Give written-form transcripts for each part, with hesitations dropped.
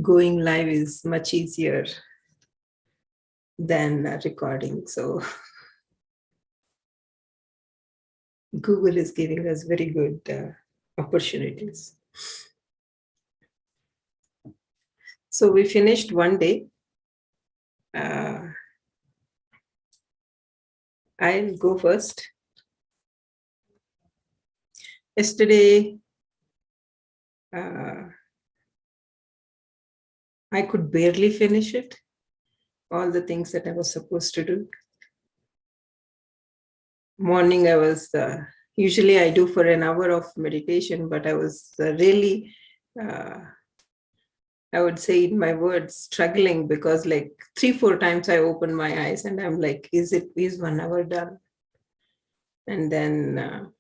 going live is much easier than recording. So Google is giving us very good opportunities. So we finished one day. I'll go first. Yesterday, I could barely finish it, all the things that I was supposed to do. Morning, I was, usually I do for an hour of meditation, but I was really, I would say in my words, struggling because like 3-4 times I opened my eyes and I'm like, is 1 hour done? And then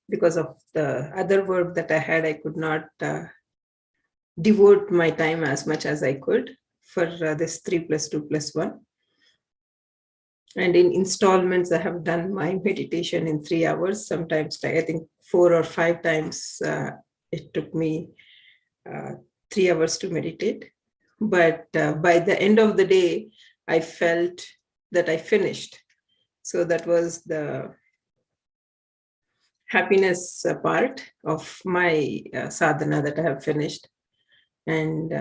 because of the other work that I had, I could not devote my time as much as I could for this 3 + 2 + 1. And in installments, I have done my meditation in 3 hours. Sometimes I think 4 or 5 times it took me 3 hours to meditate. But by the end of the day, I felt that I finished. So that was the happiness part of my sadhana, that I have finished. And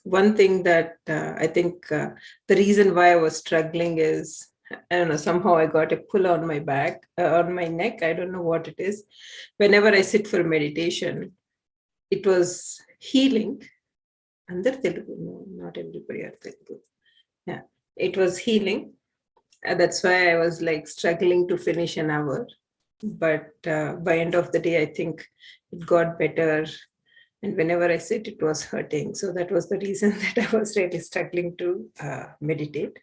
one thing that I think the reason why I was struggling is, I don't know, somehow I got a pull on my back, on my neck. I don't know what it is. Whenever I sit for meditation, it was healing. Andar Telugu, no, not everybody are Telugu. Yeah, it was healing. That's why I was like struggling to finish an hour. But by end of the day, I think it got better. And whenever I sit, it was hurting. So that was the reason that I was really struggling to meditate.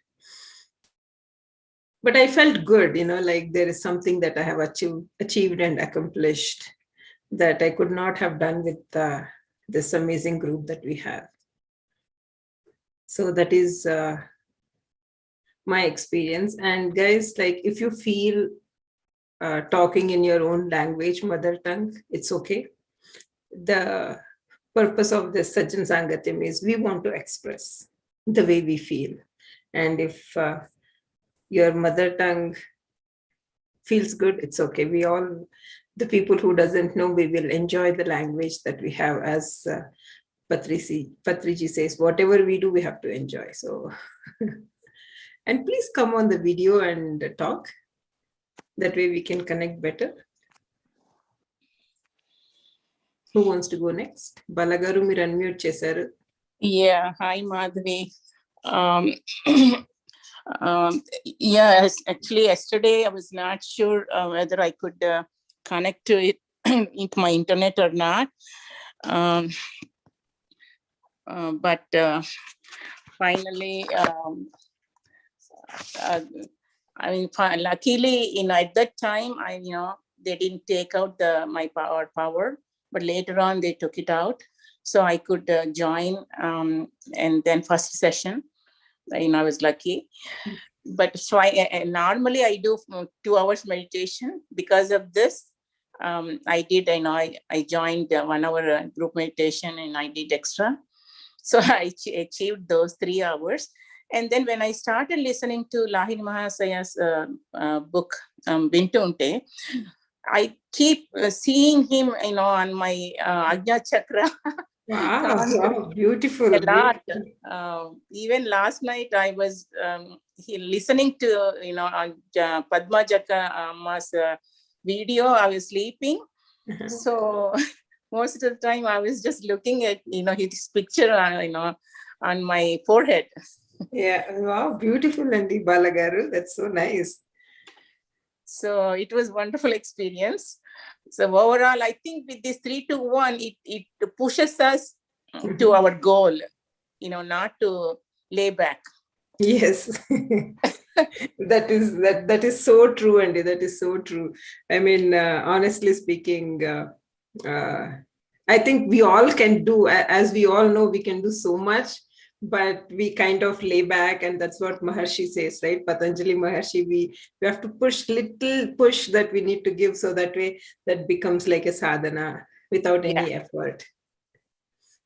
But I felt good, like there is something that I have achieved and accomplished that I could not have done with this amazing group that we have. So that is my experience. And guys, like if you feel talking in your own language, mother tongue, it's okay. The purpose of this Sajjan Sangatim is we want to express the way we feel. And if your mother tongue feels good, it's okay. We all, the people who doesn't know, we will enjoy the language that we have. As Patriji says, whatever we do, we have to enjoy. So, and please come on the video and talk. That way we can connect better. Who wants to go next? Balagaru, మీరు unmute చేశారు. Yeah, hi Madhvi. Yeah, actually yesterday I was not sure whether I could connect to it into my internet or not. But finally, I mean, luckily, at that time, they didn't take out my power, but later on they took it out, so I could join. And then first session, I was lucky. But so I normally I do 2 hours meditation. Because of this, I did. I joined 1 hour group meditation, and I did extra. So I achieved those 3 hours. And then when I started listening to Lahin Mahasaya's book, Bintunte, I keep seeing him, on my Ajna Chakra. Wow, beautiful. A lot. Even last night I was listening to, on Padma Jaka Amma's video. I was sleeping. So most of the time I was just looking at, his picture, on my forehead. Yeah, wow, beautiful, Andy Balagaru. That's so nice. So it was wonderful experience. So overall, I think with this 3 to 1, it pushes us to our goal, not to lay back. Yes. that is so true, Andy. That is so true. I mean, honestly speaking, I think we all can do, as we all know, we can do so much, but we kind of lay back, and that's what Maharshi says, right? Patanjali Maharshi, we have to little push that we need to give, so that way that becomes like a sadhana without any effort.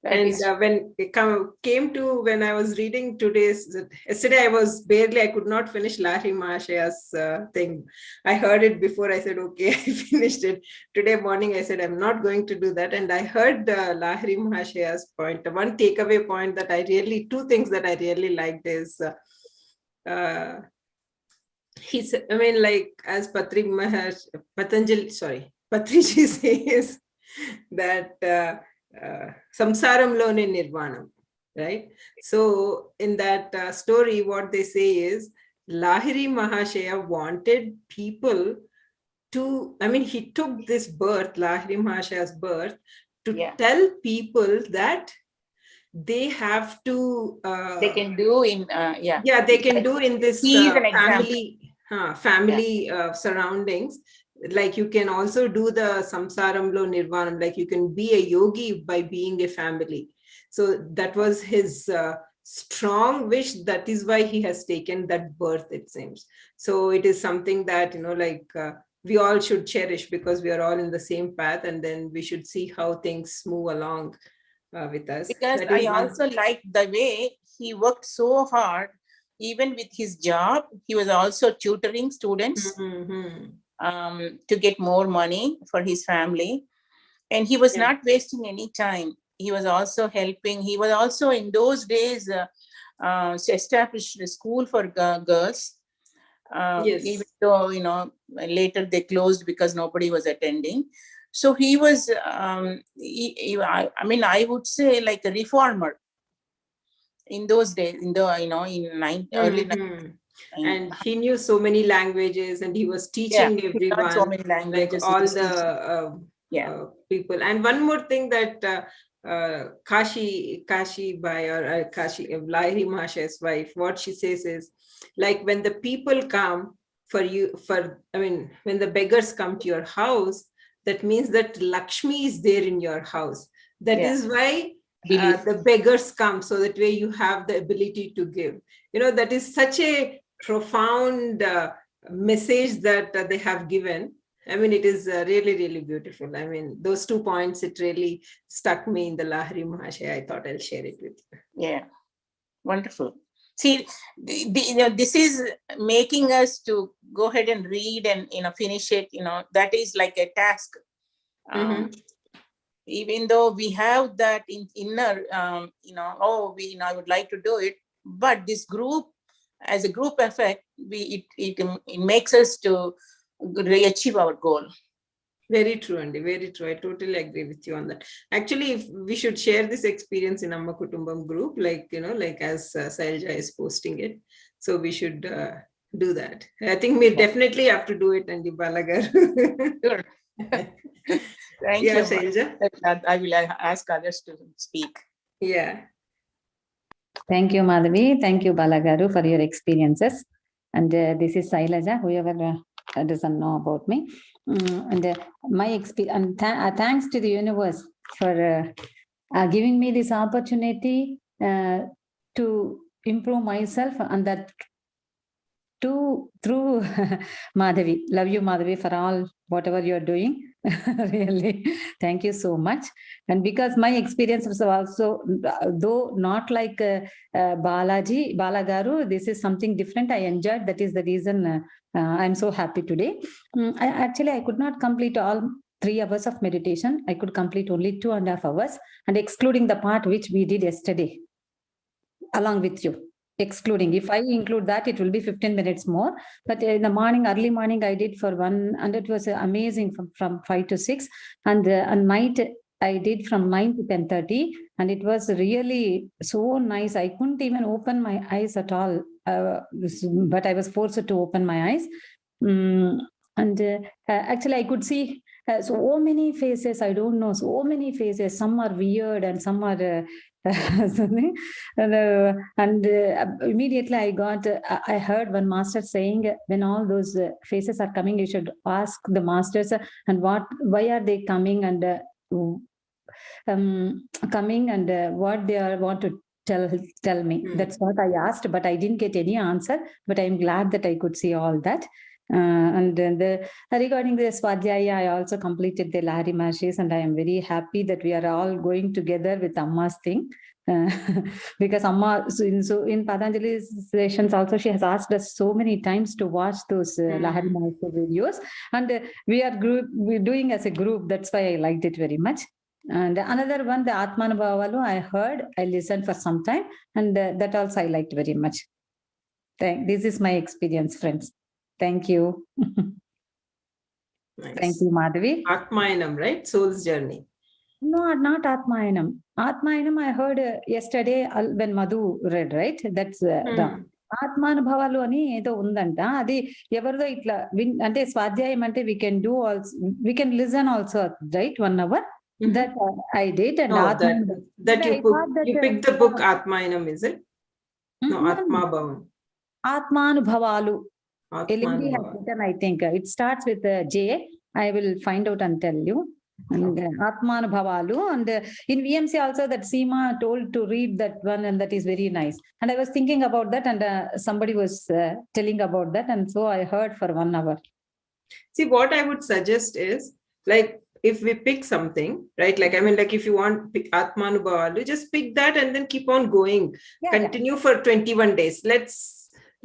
And when it came to when I was reading yesterday, I could not finish Lahiri Mahashaya's thing. I heard it before. I said, okay, I finished it. Today morning, I said, I'm not going to do that. And I heard Lahiri Mahashaya's point. One takeaway point two things that I really liked is he said, I mean, like as Patriji says that samsaramlone nirvanam, right? So in that story, what they say is Lahiri Mahashaya wanted people to, I mean, he took this birth, Lahiri Mahashaya's birth, to tell people that they have to they can do in they can do in this family surroundings. Like you can also do the samsaramlo nirvanam, like you can be a yogi by being a family. So that was his strong wish. That is why he has taken that birth, it seems. So it is something that, we all should cherish, because we are all in the same path, and then we should see how things move along with us. Because I also like the way he worked so hard, even with his job. He was also tutoring students to get more money for his family. And he was not wasting any time. He was also helping. He was also in those days established a school for girls. Even though, later they closed because nobody was attending. So he was, I would say like a reformer in those days, in early 90s. And he knew so many languages, and he was teaching everyone, so many languages, like all the people. And one more thing that Kashi Bai, or Kashi Lahiri Mahashaya's wife, what she says is, like, when the people come when the beggars come to your house, that means that Lakshmi is there in your house. That is why the beggars come, so that way you have the ability to give. That is such a profound message that they have given. I mean, it is really, really beautiful. I mean, those 2 points, it really stuck me in the Lahiri Mahashaya. I thought I'll share it with you. Yeah, wonderful. See, this is making us to go ahead and read and finish it. That is like a task. Even though we have that inner, I would like to do it, but this group, as a group effect, it makes us to achieve our goal. Very true, Andy. Very true. I totally agree with you on that. Actually, we should share this experience in Amma Kutumbam group, like as Sailja is posting it. So we should do that. I think we definitely have to do it, Andy Balagar. Sure. Thank you, Sailja. I will ask others to speak. Yeah. Thank you, Madhavi. Thank you, Balagaru, for your experiences. And this is Sailaja, whoever doesn't know about me. And my experience, and thanks to the universe for giving me this opportunity to improve myself, and that through Madhavi. Love you, Madhavi, for all whatever you're doing. Really, thank you so much. And because my experience was also, though not like Balagaru, this is something different. I enjoyed. That is the reason I'm so happy today. I could not complete all 3 hours of meditation. I could complete only 2.5 hours, and excluding the part which we did yesterday along with you. Excluding, if I include that, it will be 15 minutes more. But in the morning, early morning, I did for 1, and it was amazing from 5 to 6. And night, I did from 9 to 10:30, and it was really so nice. I couldn't even open my eyes at all, but I was forced to open my eyes. Actually, I could see so many faces. I don't know, so many faces. Some are weird and some are something. And immediately I heard one master saying, when all those faces are coming, you should ask the masters and why are they coming, and what they want to tell me. That's what I asked, but I didn't get any answer. But I'm glad that I could see all that. And then regarding the Swadhyaya, I also completed the Lahari Mahashi's, and I am very happy that we are all going together with Amma's thing. Because Amma, so in Patanjali's sessions also, she has asked us so many times to watch those Lahari Maharshi videos, and we're doing as a group. That's why I liked it very much. And another one, the Atmanubhavalu, I listened for some time, and that also I liked very much. This is my experience, friends. Thank you. Nice. Thank you, Madhavi. Atmayanam, right? Soul's journey. No, not Atmayanam. Atmayanam I heard yesterday when Madhu read, right? That's the Atmanubhavalu అని ఏదో ఉందంట. అది ఎవరిదో ఇట్లా అంటే స్వాధ్యాయం అంటే we can do also, we can listen also, right? 1 hour. That I did. And you picked the book Atmayanam, is it? No, Atmabhavan. Atmanubhavalu. LMD has written, I think. It starts with J. I will find out and tell you. And Atmanubhavalu. And in VMC also, that Seema told to read that one, and that is very nice. And I was thinking about that, and somebody was telling about that, and so I heard for 1 hour. See, what I would suggest is, like, if we pick something, right? Like, I mean, like, if you want pick Atmanubhavalu, just pick that and then keep on going. Continue for 21 days.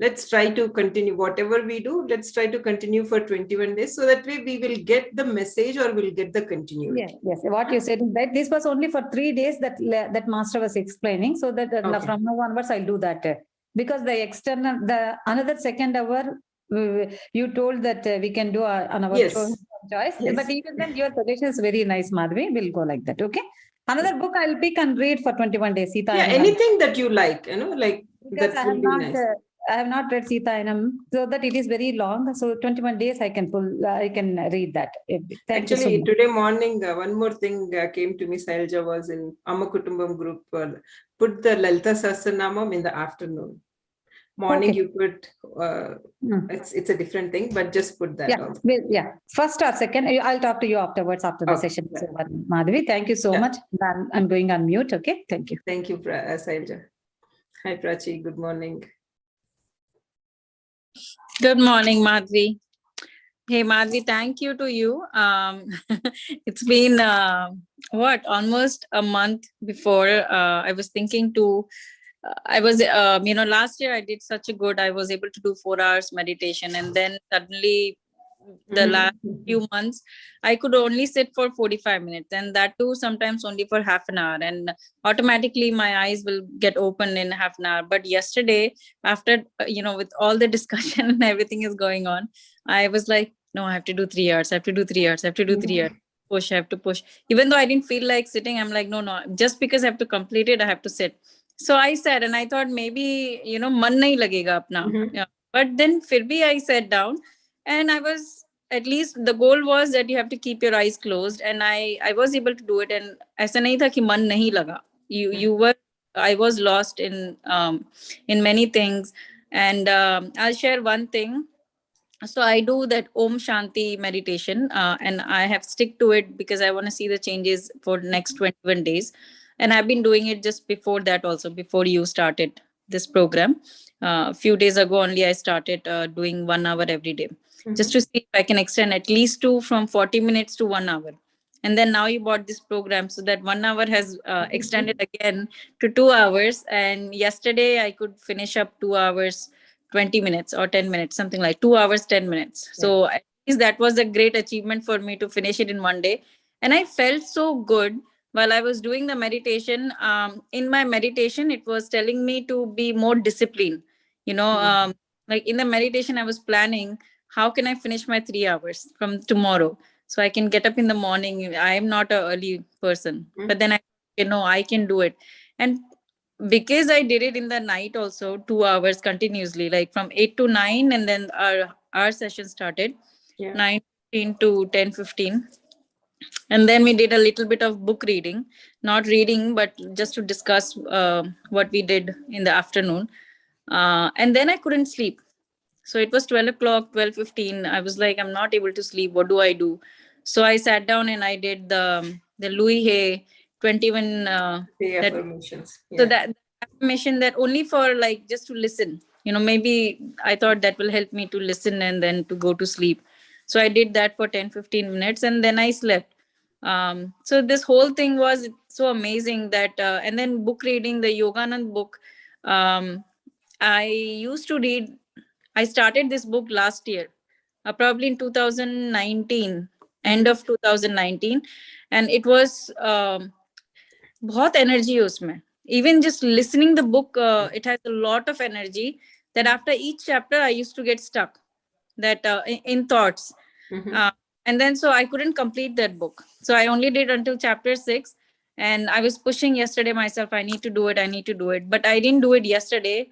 Let's try to continue whatever we do. Let's try to continue for 21 days, so that way we will get the message, or we'll get the continuity. Yes. What you said is that this was only for 3 days that master was explaining. So that from now onwards, I'll do that. Because the another second hour, you told that we can do another choice. Yes. But even then, your suggestion is very nice, Madhavi. We'll go like that. Okay. Another book I'll pick and read for 21 days. Sita, anything that you like, like, because that will be nice. I have not read Sita Ainam, so that it is very long. So 21 days I can read that. Actually, today morning, one more thing came to me, Sailja, was in Amma Kutumbam group. Put the Lalita Sahasranamam in the afternoon. Morning, you put, it's a different thing, but just put that also. First or second, I'll talk to you afterwards, after the session. So, Madhavi, thank you so much. I'm going on mute, okay? Thank you. Thank you, Sailja. Hi, Prachi, good morning. Good morning, Madhvi. Hey, Madhvi, thank you to you. It's been, almost a month before I was thinking to, last year I did such a good, I was able to do 4 hours meditation. And then suddenly the last few months, I could only sit for 45 minutes, and that too sometimes only for half an hour. And automatically my eyes will get open in half an hour. But yesterday, after, with all the discussion and everything is going on, I was like, no, I have to do 3 hours. I have to do 3 hours. I have to do 3 hours. I have to push. Even though I didn't feel like sitting, I'm like, no, just because I have to complete it, I have to sit. So I said, and I thought maybe, man nahi lagega apna. But then fir bhi I sat down, and I was, at least the goal was that you have to keep your eyes closed, and I was able to do it. And aisa nahi tha ki man nahi laga. I was lost in many things. And I'll share one thing. So I do that Om Shanti meditation, and I have stick to it because I want to see the changes for next 21 days. And I've been doing it just before that also, before you started this program. A few days ago only I started doing 1 hour every day, just to see if I can extend at least from 40 minutes to 1 hour. And then now you bought this program, so that 1 hour has extended again to 2 hours. And yesterday I could finish up 2 hours 20 minutes or 10 minutes, something like 2 hours 10 minutes. So at least that was a great achievement for me to finish it in 1 day. And I felt so good while I was doing the meditation. In my meditation, it was telling me to be more disciplined. Like in the meditation, I was planning, how can I finish my 3 hours from tomorrow, so I can get up in the morning. I am not an early person, but then I can do it. And because I did it in the night also, 2 hours continuously, like from 8 to 9, and then our session started 9:15 to 10:15. And then we did a little bit of book reading, not reading, but just to discuss what we did in the afternoon. And then I couldn't sleep. So it was 12 o'clock, 12:15. I was like, I'm not able to sleep. What do I do? So I sat down and I did the Louis Hay 21 affirmations. So that affirmation, that only for like just to listen. maybe I thought that will help me to listen and then to go to sleep. So I did that for 10-15 minutes and then I slept. So this whole thing was so amazing that, and then book reading, the Yoganand book. I used to read, I started this book last year, probably in 2019, end of 2019. And it was, बहुत energy है उसमें. Even just listening the book, it has a lot of energy that after each chapter, I used to get stuck that in thoughts. And then so I couldn't complete that book. So I only did until chapter 6. And I was pushing yesterday myself, I need to do it. But I didn't do it yesterday.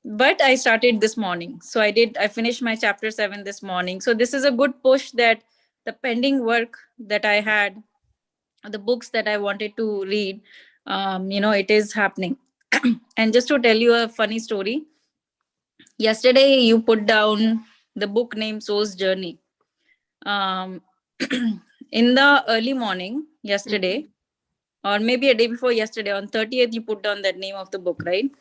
But I started this morning. So I finished my chapter 7 this morning. So this is a good push that the pending work that I had, the books that I wanted to read, it is happening. And just to tell you a funny story, yesterday you put down the book named Soul's Journey. In the early morning yesterday, or maybe a day before yesterday, on 30th, you put down that name of the book, right?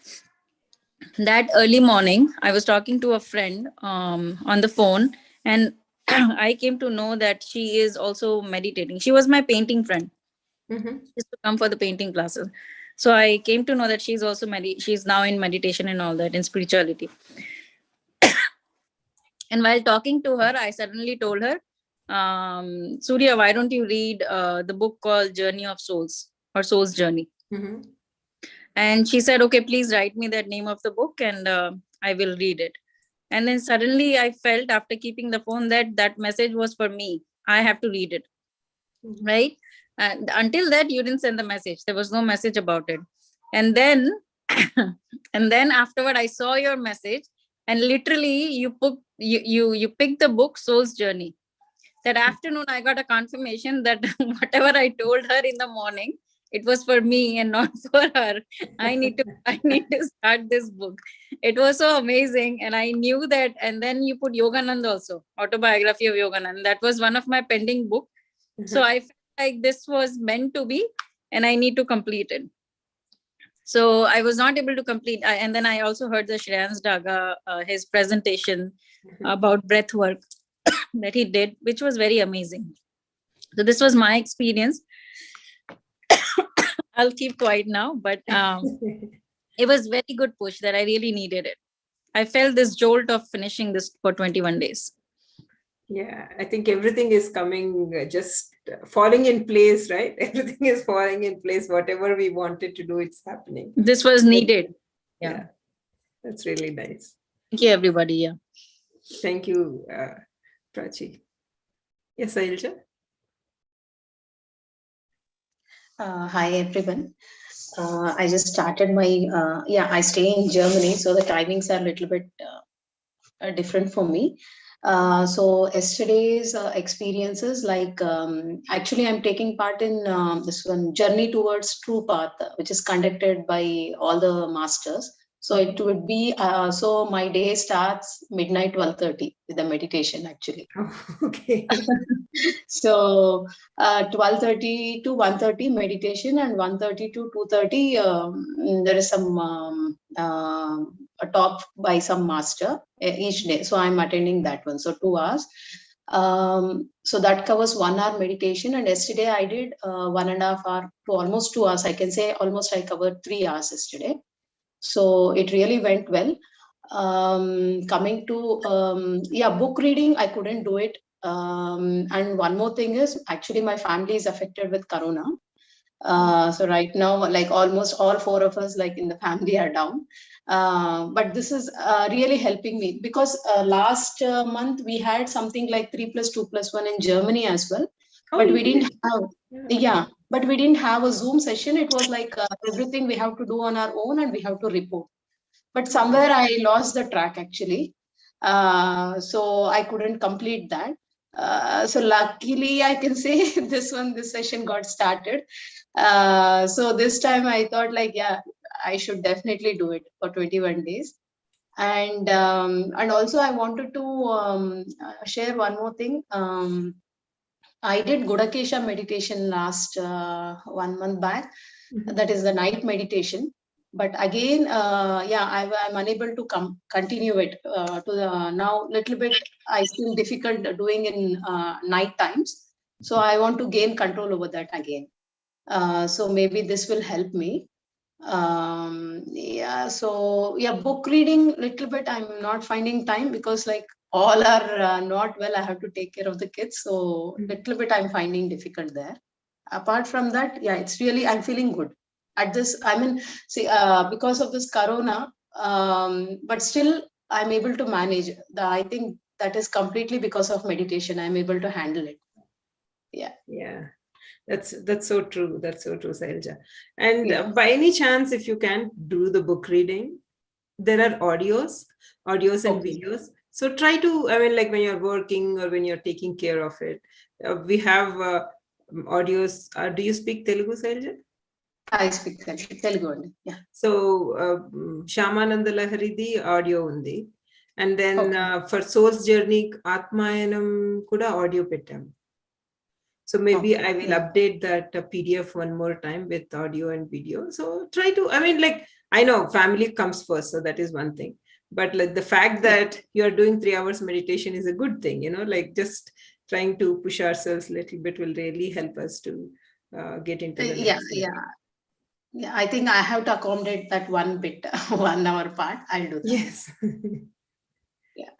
That early morning, I was talking to a friend on the phone, and I came to know that she is also meditating. She was my painting friend. She used to come for the painting classes. So I came to know that she's also she's now in meditation and all that, in spirituality. And while talking to her, I suddenly told her, Surya, why don't you read the book called Journey of Souls or Soul's Journey? And she said, okay, please write me that name of the book and I will read it. And then suddenly I felt after keeping the phone that message was for me. I have to read it, right? And until that, you didn't send the message. There was no message about it. And then, and then afterward, I saw your message, and literally you picked the book Soul's Journey. That afternoon, I got a confirmation that whatever I told her in the morning, it was for me and not for her. I need to start this book. It was so amazing, and I knew that. And then you put Yoganand also, autobiography of Yoganand. That was one of my pending book. So I felt like this was meant to be, and I need to complete it. So I was not able to complete. And then I also heard the Shreyan's Daga, his presentation about breath work that he did, which was very amazing. So this was my experience. I'll keep quiet now, but it was very good push that I really needed it. I felt this jolt of finishing this for 21 days. Yeah, I think everything is coming, just falling in place, right? Everything is falling in place. Whatever we wanted to do, it's happening. This was needed. Yeah, that's really nice. Thank you, everybody. Yeah. Thank you, Prachi. Yes, Ailja? Hi, everyone. I just started my, I stay in Germany, so the timings are a little bit different for me. So yesterday's experiences, like actually I'm taking part in this one, Journey Towards True Path, which is conducted by all the masters. So it would be, so my day starts midnight 12:30 with the meditation actually. Oh, okay. So 12:30 to 1:30 meditation, and 1:30 to 2:30 there is some a talk by some master each day. So I'm attending that one. So 2 hours. So that covers 1 hour meditation. And yesterday I did 1.5 hour to almost 2 hours. I can say almost I covered 3 hours yesterday. So it really went well. Coming to book reading, I couldn't do it. And one more thing is, actually my family is affected with corona. So right now, like almost all 4 of us, like in the family, are down. But this is really helping me, because last month we had something like 3+2+1 in Germany as well. But we didn't have, but we didn't have a Zoom session. It was like everything we have to do on our own, and we have to report. But somewhere I lost the track actually. So I couldn't complete that. So luckily I can say this session got started. So this time I thought like, I should definitely do it for 21 days. And also I wanted to share one more thing. I did Gudakesha meditation last 1 month back. That is the night meditation. But again, I'm unable to continue it to the now little bit. I still difficult doing in night times. So I want to gain control over that again. So maybe this will help me. Book reading little bit. I'm not finding time because like all are not well. I have to take care of the kids. So little bit I'm finding difficult there. Apart from that, yeah, it's really, I'm feeling good at this. I mean, see, because of this corona, but still I'm able to manage. I think that is completely because of meditation. I'm able to handle it. Yeah, that's so true. That's so true, Sailja. And Yeah. by any chance, if you can't do the book reading, there are audios and Okay. videos. So try to, I mean, like when you're working or when you're taking care of it, we have audios. Do you speak Telugu, Sailja? I speak Telugu only. Yeah. So Shamananda Laharidi audio undi. And then Okay. for Soul's Journey, Atmayanam kuda audio pettam. So maybe Okay, I will yeah. update that PDF one more time with audio and video. So try to, I mean, like, I know family comes first, so that is one thing. But like the fact that you're doing 3 hours meditation is a good thing, you know, like just trying to push ourselves a little bit will really help us to get into the Yeah, next level. yeah. I think I have to accommodate that one bit, 1 hour part. I'll do that. Yes. Yeah.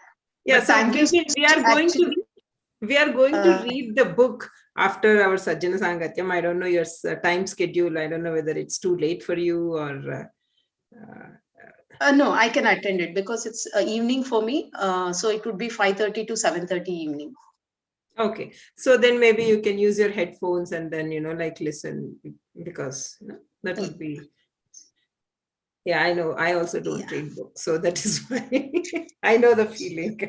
Yeah. But So thank you so we much, are going to actually. we are going to read the book after our Sajjana Sangatyam. I don't know your time schedule. I don't know whether it's too late for you or. No, I can attend it because it's evening for me. So it would be 5:30 to 7:30 evening. Okay, so then maybe you can use your headphones and then, you know, like listen, because you know, that would be. Yeah, I know. I also don't read books, so that is why I know the feeling.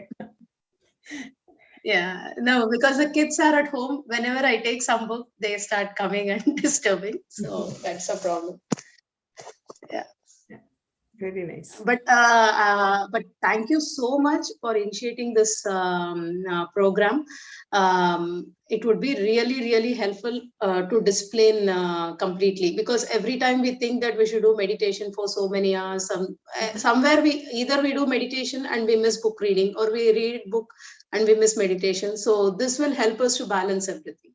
Yeah, no, because the kids are at home. Whenever I take some book, they start coming and disturbing. So that's a problem. Yeah. Very nice. But thank you so much for initiating this program. It would be really helpful to discipline completely, because every time we think that we should do meditation for so many hours, somewhere we either we do meditation and we miss book reading, or we read book and we miss meditation. So this will help us to balance everything.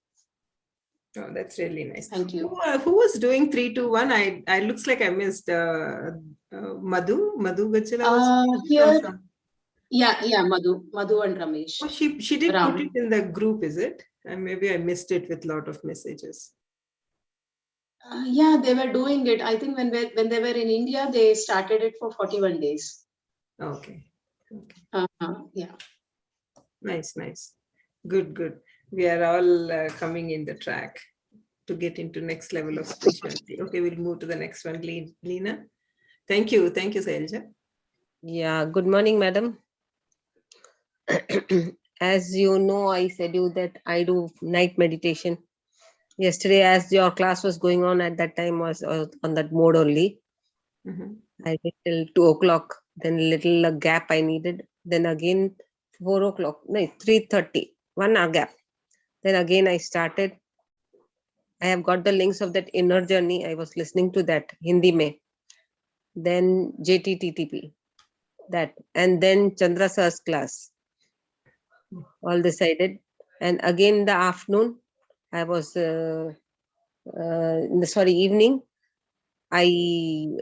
Oh, that's really nice. Thank you. Who was doing 3, 2, 1? I looks like I missed Madhu Gachala was Here, some. yeah, Madhu and Ramesh. Oh, she did Ram. put it in the group, is it? And maybe I missed it with a lot of messages. Yeah, they were doing it. I think when they were in India, they started it for 41 days. Okay. Yeah. Nice. Good. We are all coming in the track to get into next level of spirituality. Okay, we'll move to the next one, Leena. Thank you, Sailja. Yeah, good morning, madam. As you know, I said you that I do night meditation. Yesterday, as your class was going on at that time, was on that mode only. I did till 2 o'clock, then little gap I needed. Then again 4 o'clock, no, 3:30, 1 hour gap. Then again I started. I have got the links of that inner journey. I was listening to that Hindi mein. Then JTTTP, that, and then Chandra Sir's class. All decided. And again in the afternoon, I was evening, I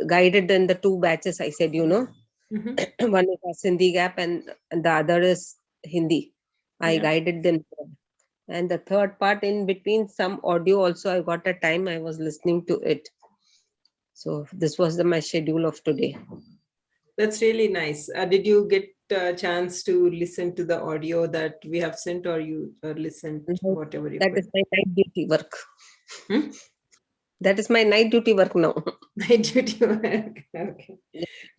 guided in the 2 batches. I said, you know, one is a Sindhi gap and the other is Hindi. I guided them. And the third part in between, some audio also, I got a time, I was listening to it. So this was my schedule of today. That's really nice. Did you get a chance to listen to the audio that we have sent, or you listened to whatever you That put? is my night duty work. That is my night duty work now. Night duty work. Okay.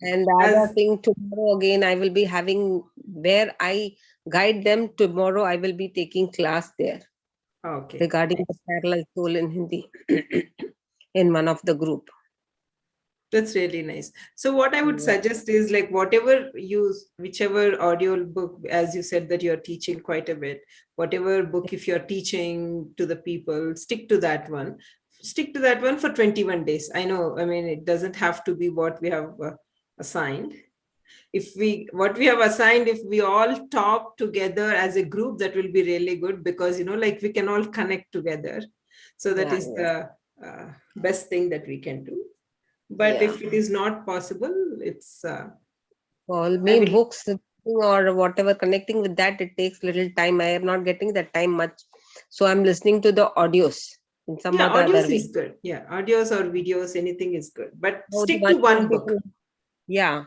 And the other thing, tomorrow again, I will be having, where I guide them, tomorrow I will be taking class there. Okay. Regarding the parallel soul in Hindi in one of the group. That's really nice. So what I would suggest is, like, whichever audio book, as you said that you're teaching quite a bit, whatever book, if you're teaching to the people, stick to that one. stick to that one for 21 days. I know, I mean, it doesn't have to be what we have assigned. What we have assigned, if we all talk together as a group, that will be really good, because, like, we can all connect together. So that is the best thing that we can do. But if it is not possible, it's all me books or whatever, connecting with that, it takes little time. I am not getting that time much. So I'm listening to the audios in some or the audios other way. is good. Yeah, audios or videos, anything is good. But So stick the to one book. Yeah,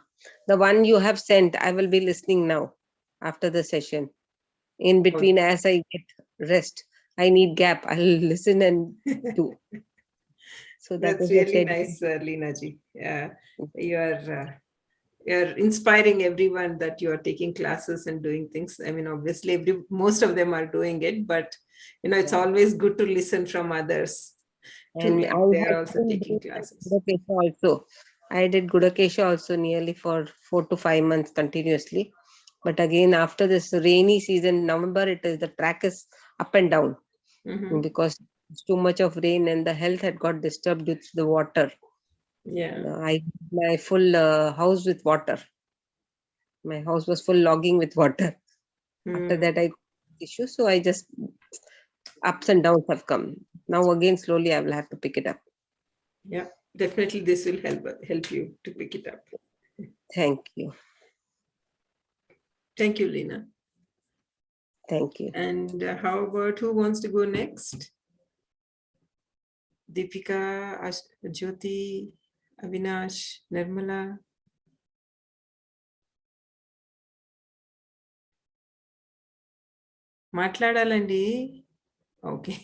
the one you have sent, I will be listening now after the session. In between, as I get rest, I need gap. I'll listen and do. So That's really nice, Leena ji. Yeah, you're inspiring everyone that you are taking classes and doing things. I mean, obviously, most of them are doing it, but it's always good to listen from others. And they are also taking classes. Also, I did Gudakesha also nearly for 4 to 5 months continuously. But again, after this rainy season, November, the track is up and down because it's too much of rain and the health had got disturbed with the water. Yeah, my full house with water. My house was full logging with water. After that, I got issue, so I just ups and downs have come. Now again, slowly I will have to pick it up. Yeah, definitely this will help you to pick it up. Thank you. Thank you, Leena. Thank you. And how about who wants to go next? Deepika, Jyoti, Avinash, Nirmala. మాట్లాడాలండి. Okay,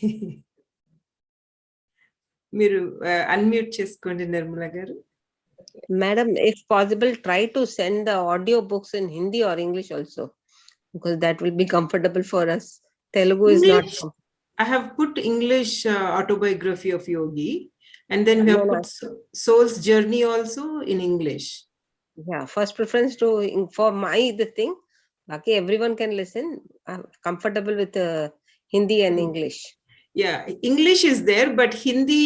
మీరు unmute చేసుకోండి నిర్మల గారు. Madam, if possible, try to send the audio books in Hindi or English also, because that will be comfortable for us. Telugu is not. I have put English autobiography of Yogi, and then we have put Soul's Journey also in English. Yeah, first preference to for the thing. Okay, everyone can listen. I'm comfortable with Hindi and English. Yeah, English is there, but Hindi,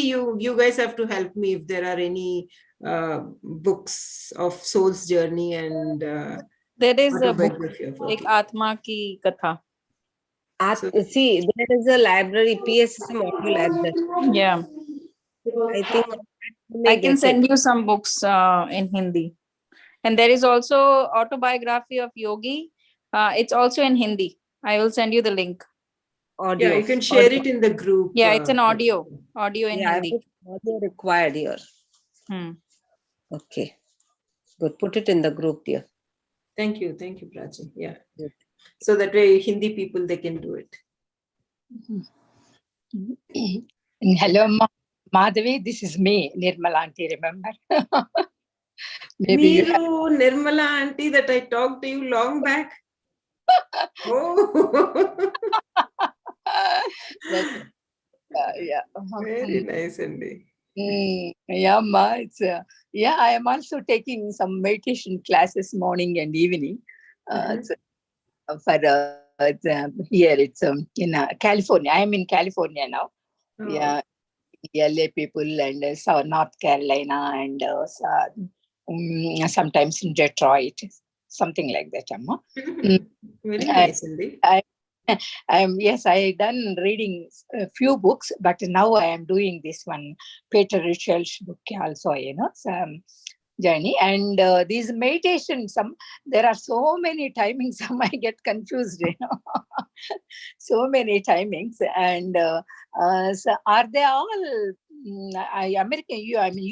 you guys have to help me if there are any books of Soul's Journey and there is a book like Atma Ki Katha. See, there is a library, PSSM audio library. Yeah, I think I can send you some books in Hindi. And there is also autobiography of Yogi. It's also in Hindi. I will send you the link. Audio. Yeah, you can share it in the group. Yeah, it's an audio in Hindi. Audio required here. Okay, good. Put it in the group, dear. Thank you, Prachi. Yeah, good. So that way Hindi people, they can do it. Hello, Madhavi. This is me, Nirmala auntie. Remember? Maybe Nirmala auntie that I talked to you long back. Oh. Yeah. Very nice, Andy. Yeah, ma. It's I am also taking some meditation classes morning and evening. For here, it's in California. I am in California now. Oh. Yeah, LA people and North Carolina and sometimes in Detroit, something like that. Amma. Very nice, Andy. I done reading a few books, but now I am doing this one, Patriji book also, journey. And these meditations, there are so many timings, some I get confused, so many timings. And so are they all American,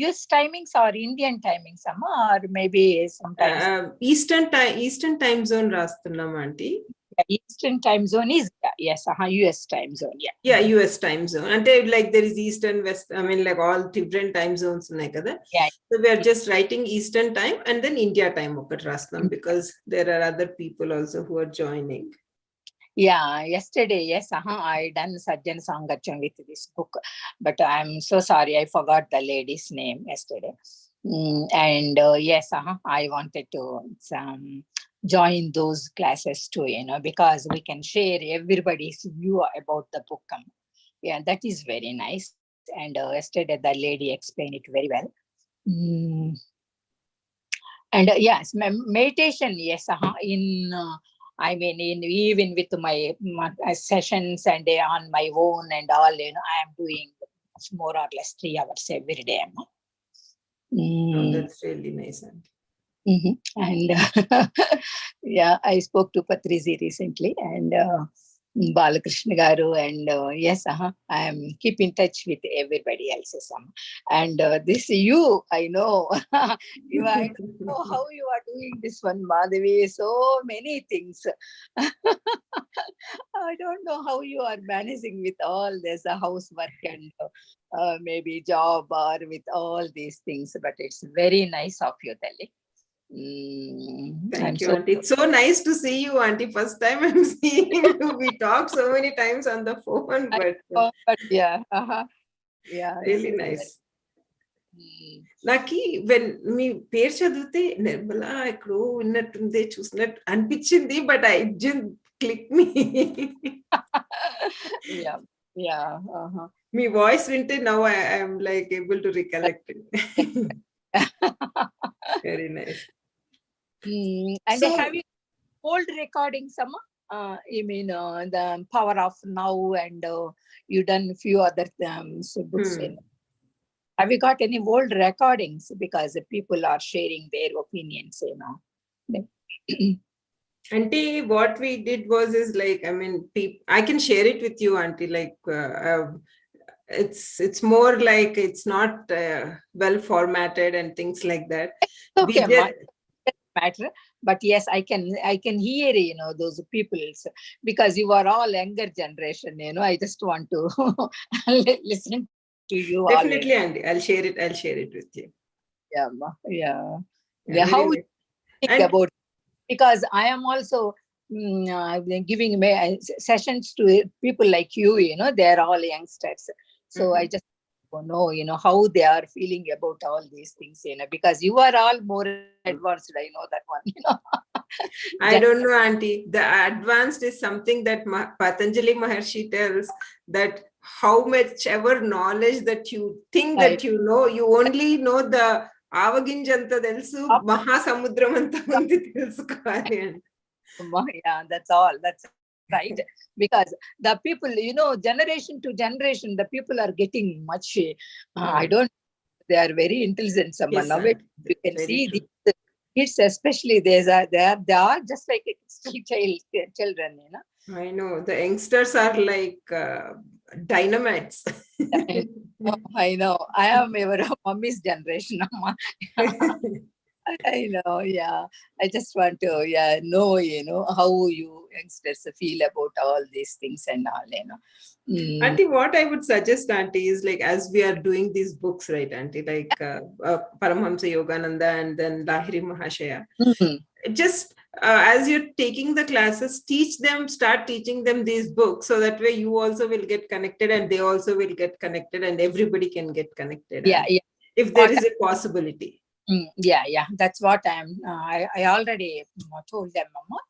US timings or Indian timings, or maybe sometimes Eastern time zone rastunnam aunty. Eastern time zone is US time zone. Yeah, US time zone. And like there is Eastern, West, I mean like all different time zones unnai kada. Yeah. So we are just writing Eastern time and then India time okat rastam, because there are other people also who are joining. Yeah, yesterday, I done Sajjan Sangacham with this book, but I'm so sorry, I forgot the lady's name yesterday. And I wanted to join those classes too, because we can share everybody's view about the book. Yeah, that is very nice. And yesterday the lady explained it very well. And yes, meditation, yes, in I mean, in even with my sessions and on my own and all, I am doing more or less 3 hours every day. Oh, that's really nice. And yeah, I spoke to Patriji recently, and Balakrishna Garu, and yes, I am keep in touch with everybody else's. And this you, I know, I don't know how you are doing this one, Madhavi. So many things. I don't know how you are managing with all this housework and maybe job or with all these things, but it's very nice of you, Delhi. Thank you, Auntie. It's so nice to see you, Auntie. First time I'm seeing you. We talked so many times on the phone, but yeah, yeah, really nice. Naki when me పేరు చదివితే నిర్మలా ఎక్కడో విన్నట్టుంది చూసినట్టు అనిపించింది, but I didn't click me. Yeah. Me voice winte, now I am like able to recollect it. Very nice. And so, have you old recordings, Amma? You mean the Power of Now, and you done few other books. Have you got any old recordings? Because people are sharing their opinions, Auntie, what we did was like, I mean, I can share it with you, Auntie. Like, it's more like it's not well formatted and things like that. Okay, matter. But yes, I can hear, those people, because you are all younger generation, I just want to listen to you. Definitely, Andy. I'll share it with you. Yeah. How you think about, because I am also giving sessions to people like you, they're all youngsters. So I just know, how they are feeling about all these things, because you are all more advanced. I know that one, I don't know, Auntie. The advanced is something that Patanjali Maharshi tells, that how much ever knowledge that you think that you know, you only know the avaginjanta telsu, mahasamudram anta undi telusukovali. Yeah, that's all. That's right. Because the people, generation to generation, the people are getting much. I don't. They are very intelligent. Someone now, you can see the kids, especially they are just like children. I know the youngsters are like dynamites. I know. I am your mommy's generation. I know, yeah. I just want to, know, how you youngsters feel about all these things and all, Auntie, what I would suggest, Auntie, is like, as we are doing these books, right, Auntie, like Paramhamsa Yogananda and then Lahiri Mahashaya, just as you're taking the classes, start teaching them these books, so that way you also will get connected and they also will get connected and everybody can get connected. Yeah. If there is a possibility. Yeah. That's what I already told them, Mama,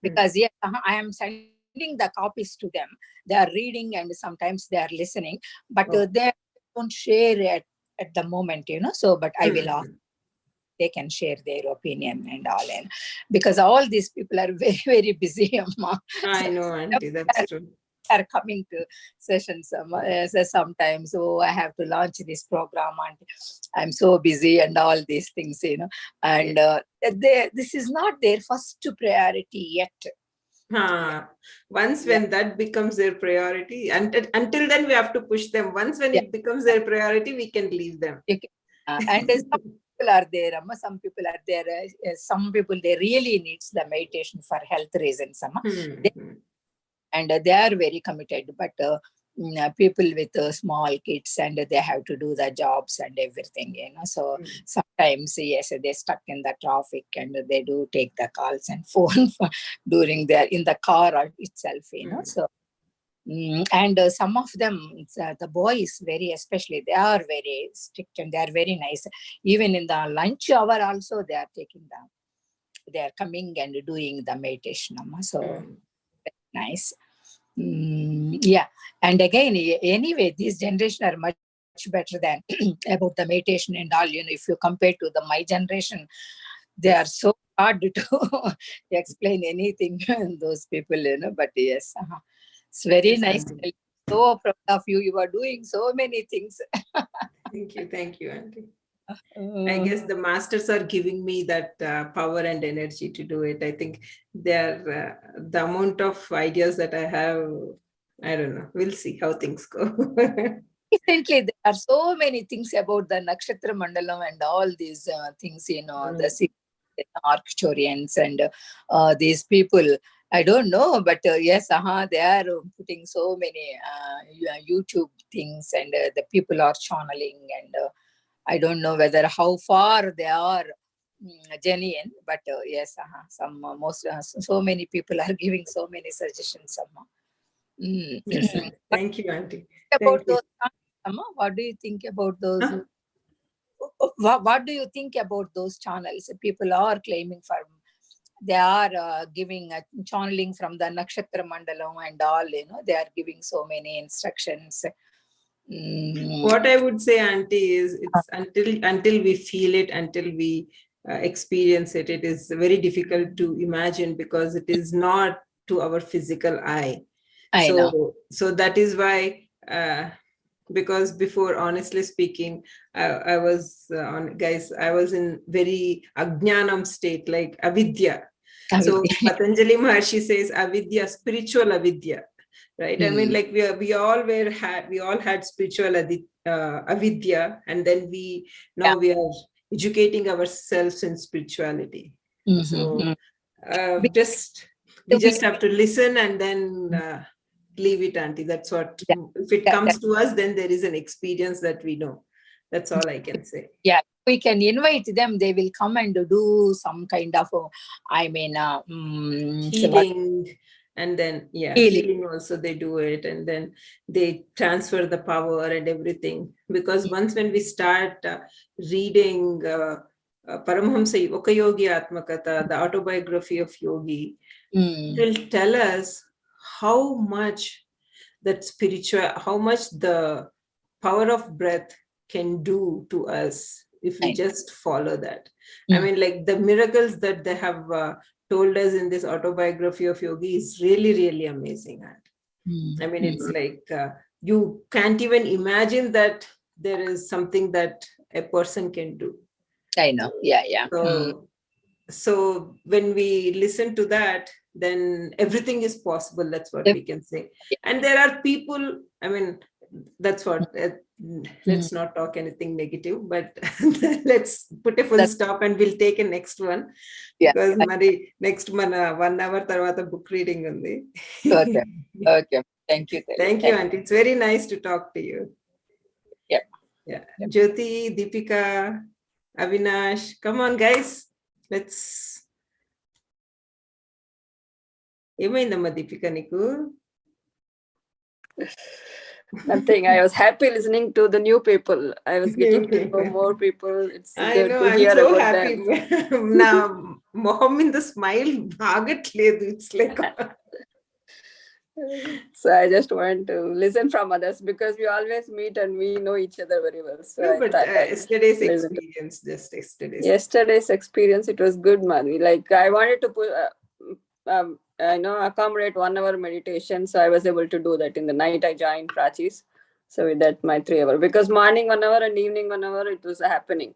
because I am sending the copies to them. They are reading and sometimes they are listening, but they don't share at the moment, so, but I will ask. They can share their opinion and all, because all these people are very, very busy. I know, Auntie, that's true. Are coming to sessions sometimes. So I have to launch this program and I'm so busy and all these things, and this is not their first priority yet. Once when that becomes their priority, until then we have to push them. Once when it becomes their priority, we can leave them. And some people are there, some people are there. Some people, they really needs the meditation for health reasons. And they are very committed, but people with small kids and they have to do the jobs and everything, so sometimes, yes, they're stuck in the traffic and they do take the calls and phone during in the car itself, so and some of them, the boys very especially, they are very strict and they are very nice. Even in the lunch hour also, they are coming and doing the meditation, so nice. Yeah. And again, anyway, this generation are much better than about the meditation and all. If you compare to my generation, they are so hard to explain anything. Those people, But yes, it's very Yes, nice. Auntie. So proud of you. You are doing so many things. Thank you, Auntie. I guess the masters are giving me that power and energy to do it. I think they're the amount of ideas that I have. I don't know. We'll see how things go. Recently, there are so many things about the Nakshatra Mandalam and all these things, the Arcturians and these people. I don't know, but yes, they are putting so many YouTube things, and the people are channeling, and I don't know whether how far they are genuine, but yes, some most so many people are giving so many suggestions. Yes, Auntie. Thank you, Auntie. About Thank you. those, Amma, what do you think about those? Huh? What do you think about those channels? People are claiming for, they are giving channeling from the Nakshatra Mandalam and all, they are giving so many instructions. What I would say, Auntie, is it's until we feel it, until we experience it, it is very difficult to imagine because it is not to our physical eye. I know. So that is why, because before, honestly speaking, I was I was in very ajnanam state, like avidya. So Patanjali Maharshi says avidya, spiritual avidya, right? I mean, like we all had spiritual avidya, and then we are educating ourselves in spirituality. So we just have to listen and then leave it, Auntie. That's what, if it comes to us, then there is an experience that we know. That's all I can say. Yeah, we can invite them. They will come and do some kind of, healing. And then, healing also they do it. And then they transfer the power and everything. Because once when we start reading Paramahamsa Yogi Atmakatha, the autobiography of Yogi, it will tell us how much how much the power of breath can do to us if we just follow that. I mean, like the miracles that they have told us in this autobiography of Yogi is really, really amazing. I mean, it's like you can't even imagine that there is something that a person can do. I know. Yeah. So when we listen to that, then everything is possible. That's what we can say. And there are people, I mean, that's what, let's not talk anything negative, but let's put a full stop and we'll take a next one. Because next one, 1 hour tarvata book reading undi. Okay. Thank you. Thank you, Auntie. It's very nice to talk to you. Yeah. Jyoti, Deepika, Avinash, come on, guys. Let's. ఏమైందమ్మా దీపిక నీకు? Nothing. I was happy listening to the new people. I was getting to know more people. It's good to hear so about happy. them. Now, మొహం మీద smile ఆగట్లేదు. It's like. So I just want to listen from others because we always meet and we know each other very well. So no, but yesterday's experience, yesterday's experience, it was good, man. Like I wanted to put, accommodate 1 hour meditation. So I was able to do that. In the night, I joined Prachis. So with that, my 3 hour, because morning 1 hour and evening 1 hour, it was happening.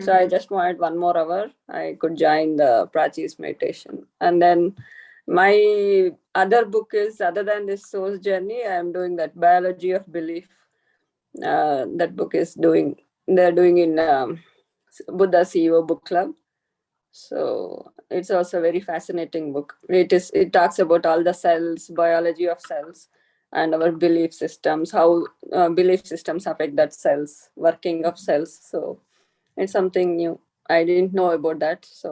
So I just wanted 1 more hour. I could join the Prachis meditation. And then my other book is, other than this Soul's Journey, I am doing that Biology of Belief. That book is they're doing in Buddha CEO Book Club. So it's also a very fascinating book. It talks about all the cells, biology of cells, and our belief systems, how belief systems affect that cells, working of cells. So it's something new. I didn't know about that. So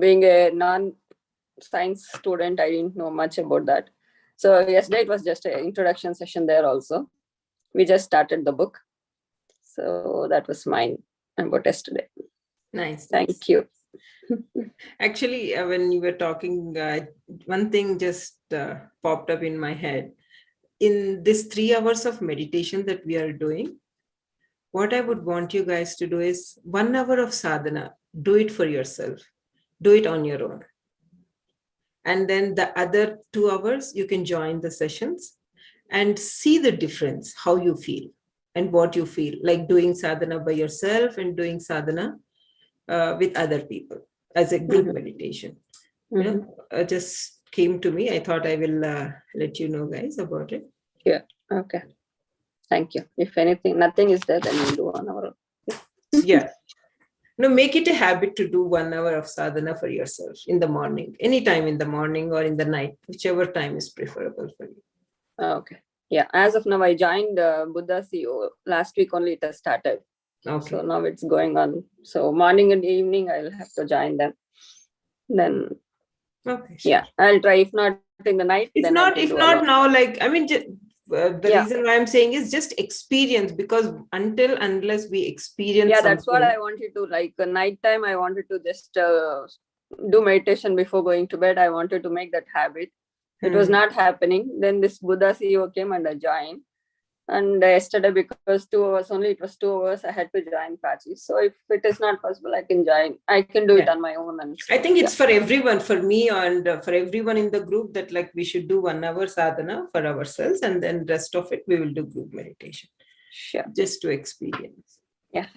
being a non-science student, I didn't know much about that. So yesterday it was just an introduction session there also. We just started the book. So that was mine about yesterday. Nice. Thank you. Actually, when you were talking, one thing just popped up in my head. In this 3 hours of meditation that we are doing, what I would want you guys to do is 1 hour of sadhana. Do it for yourself. Do it on your own. And then the other 2 hours, you can join the sessions and see the difference, how you feel and what you feel, like doing sadhana by yourself and doing sadhana with other people as a group meditation. You know, just came to me. I thought I will let you know, guys, about it. Yeah. Okay. Thank you. If anything, nothing is there, then we'll do 1 hour. Yeah. No, make it a habit to do 1 hour of sadhana for yourself in the morning, anytime in the morning or in the night, whichever time is preferable for you. Okay. Yeah. As of now, I joined Buddha CEO last week only. It has started. Okay. So now it's going on. So morning and evening, I'll have to join them. Then, Okay. Sure. yeah, I'll try. If not in the night, If then not now, like, I mean, the reason why I'm saying is just experience, because unless we experience that's what something. I wanted to, like, night time, I wanted to just do meditation before going to bed. I wanted to make that habit. It was not happening. Then this Buddha CEO came and I joined. And yesterday, because 2 hours only, it was 2 hours, I had to join Patriji. So if it is not possible, I can join. I can do it on my own. And so, I think it's for everyone, for me and for everyone in the group, that like we should do 1 hour sadhana for ourselves, and then rest of it we will do group meditation. Sure. Just to experience. Yeah.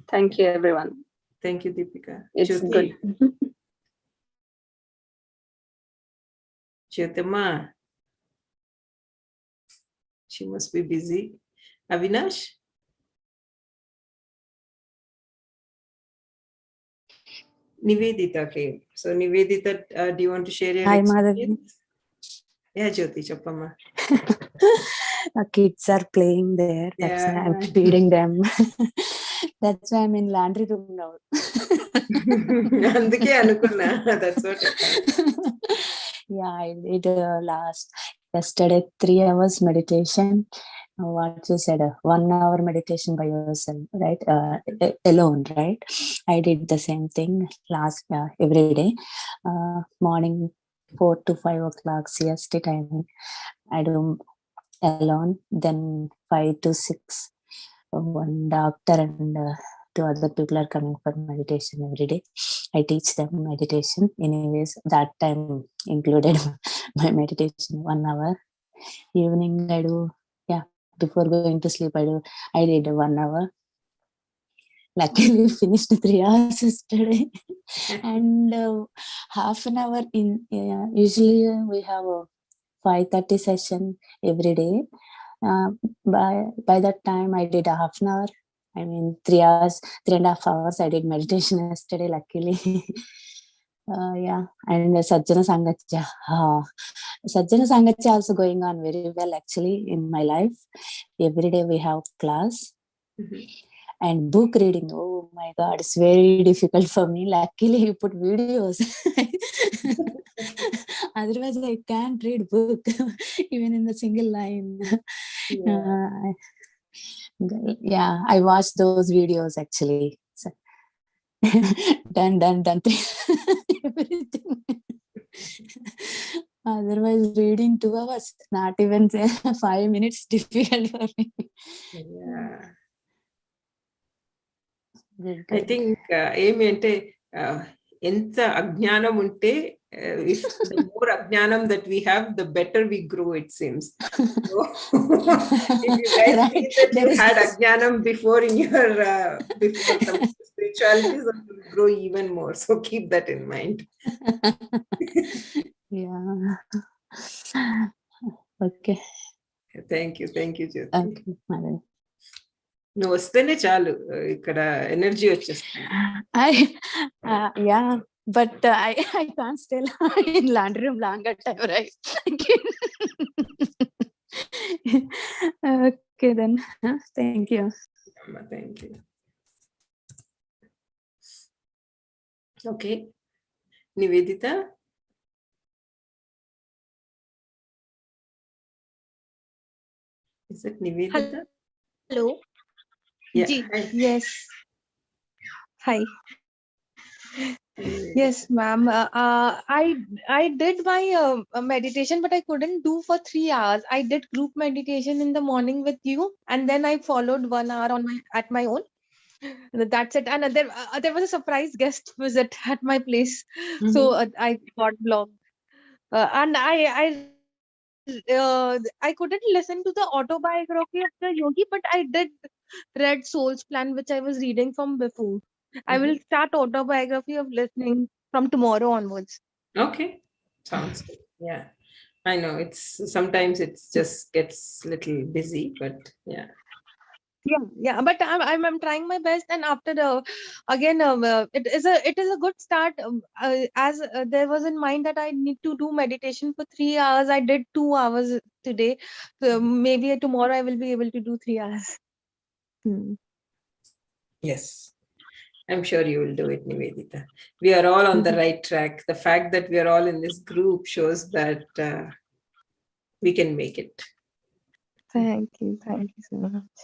Thank you, everyone. Thank you, Deepika. It's good. Jyotama. She must be busy. Avinash? Nivedita came. So Nivedita, do you want to share your experience? Yeah, Jyoti, Chappama. Kids are playing there. That's why I'm feeding them. That's why I'm in laundry room now. Anduke anukunna. That's what I thought. Yeah, I did yesterday 3 hours meditation. What you said, 1 hour meditation by yourself, right? Alone, right? I did the same thing every day. Morning 4 to 5 o'clock CST timing. I do alone. Then 5 to 6, one doctor and 2 other people are coming for meditation every day. I teach them meditation. Anyways, that time included my meditation 1 hour. Evening I do, before going to sleep, I did 1 hour. Luckily finished 3 hours yesterday. And half an hour in, usually we have a 5:30 session every day. By that time I did a half an hour. I mean 3 hours, 3.5 hours I did meditation yesterday, luckily. And Sajjana Sangatya. Sajjana Sangatya also going on very well actually in my life. Every day we have class. And book reading, oh my God, it's very difficult for me. Luckily you put videos. Otherwise I can't read book even in the single line. I watched those videos actually. So, done everything. Otherwise reading 2 hours, not even 5 minutes, difficult for me. I think ente ajnanam unte, if the more ajnanam that we have, the better we grow, it seems. So, if you guys feel that you had ajnanam before in your before some spirituality, so you will grow even more. So keep that in mind. Okay. Thank you, Jyoti. Okay, madam. నువ్వు వస్తేనే చాలు ఇక్కడ energy వచ్చేస్తుంది. But I can't stay in laundry room longer time, right? Okay then. Thank you. Thank you. Okay. Nivedita? Is it Nivedita? Hello. Yeah. Yes. Hi. Yes, ma'am. I did my meditation, but I couldn't do for 3 hours. I did group meditation in the morning with you, and then I followed 1 hour on my at my own. That's it. And there was a surprise guest visit at my place, so I got blocked. And I couldn't listen to the autobiography of the yogi, but I did read Soul's Plan, which I was reading from before. I will start autobiography of listening from tomorrow onwards. Okay, sounds good. Yeah, I know sometimes it's just gets little busy, but yeah. Yeah, but I'm trying my best, and after the again it is a good start. As there was in mind that I need to do meditation for 3 hours. I did 2 hours today, so maybe tomorrow I will be able to do 3 hours. Yes, I'm sure you will do it, Nivedita. We are all on the right track. The fact that we are all in this group shows that we can make it. Thank you so much.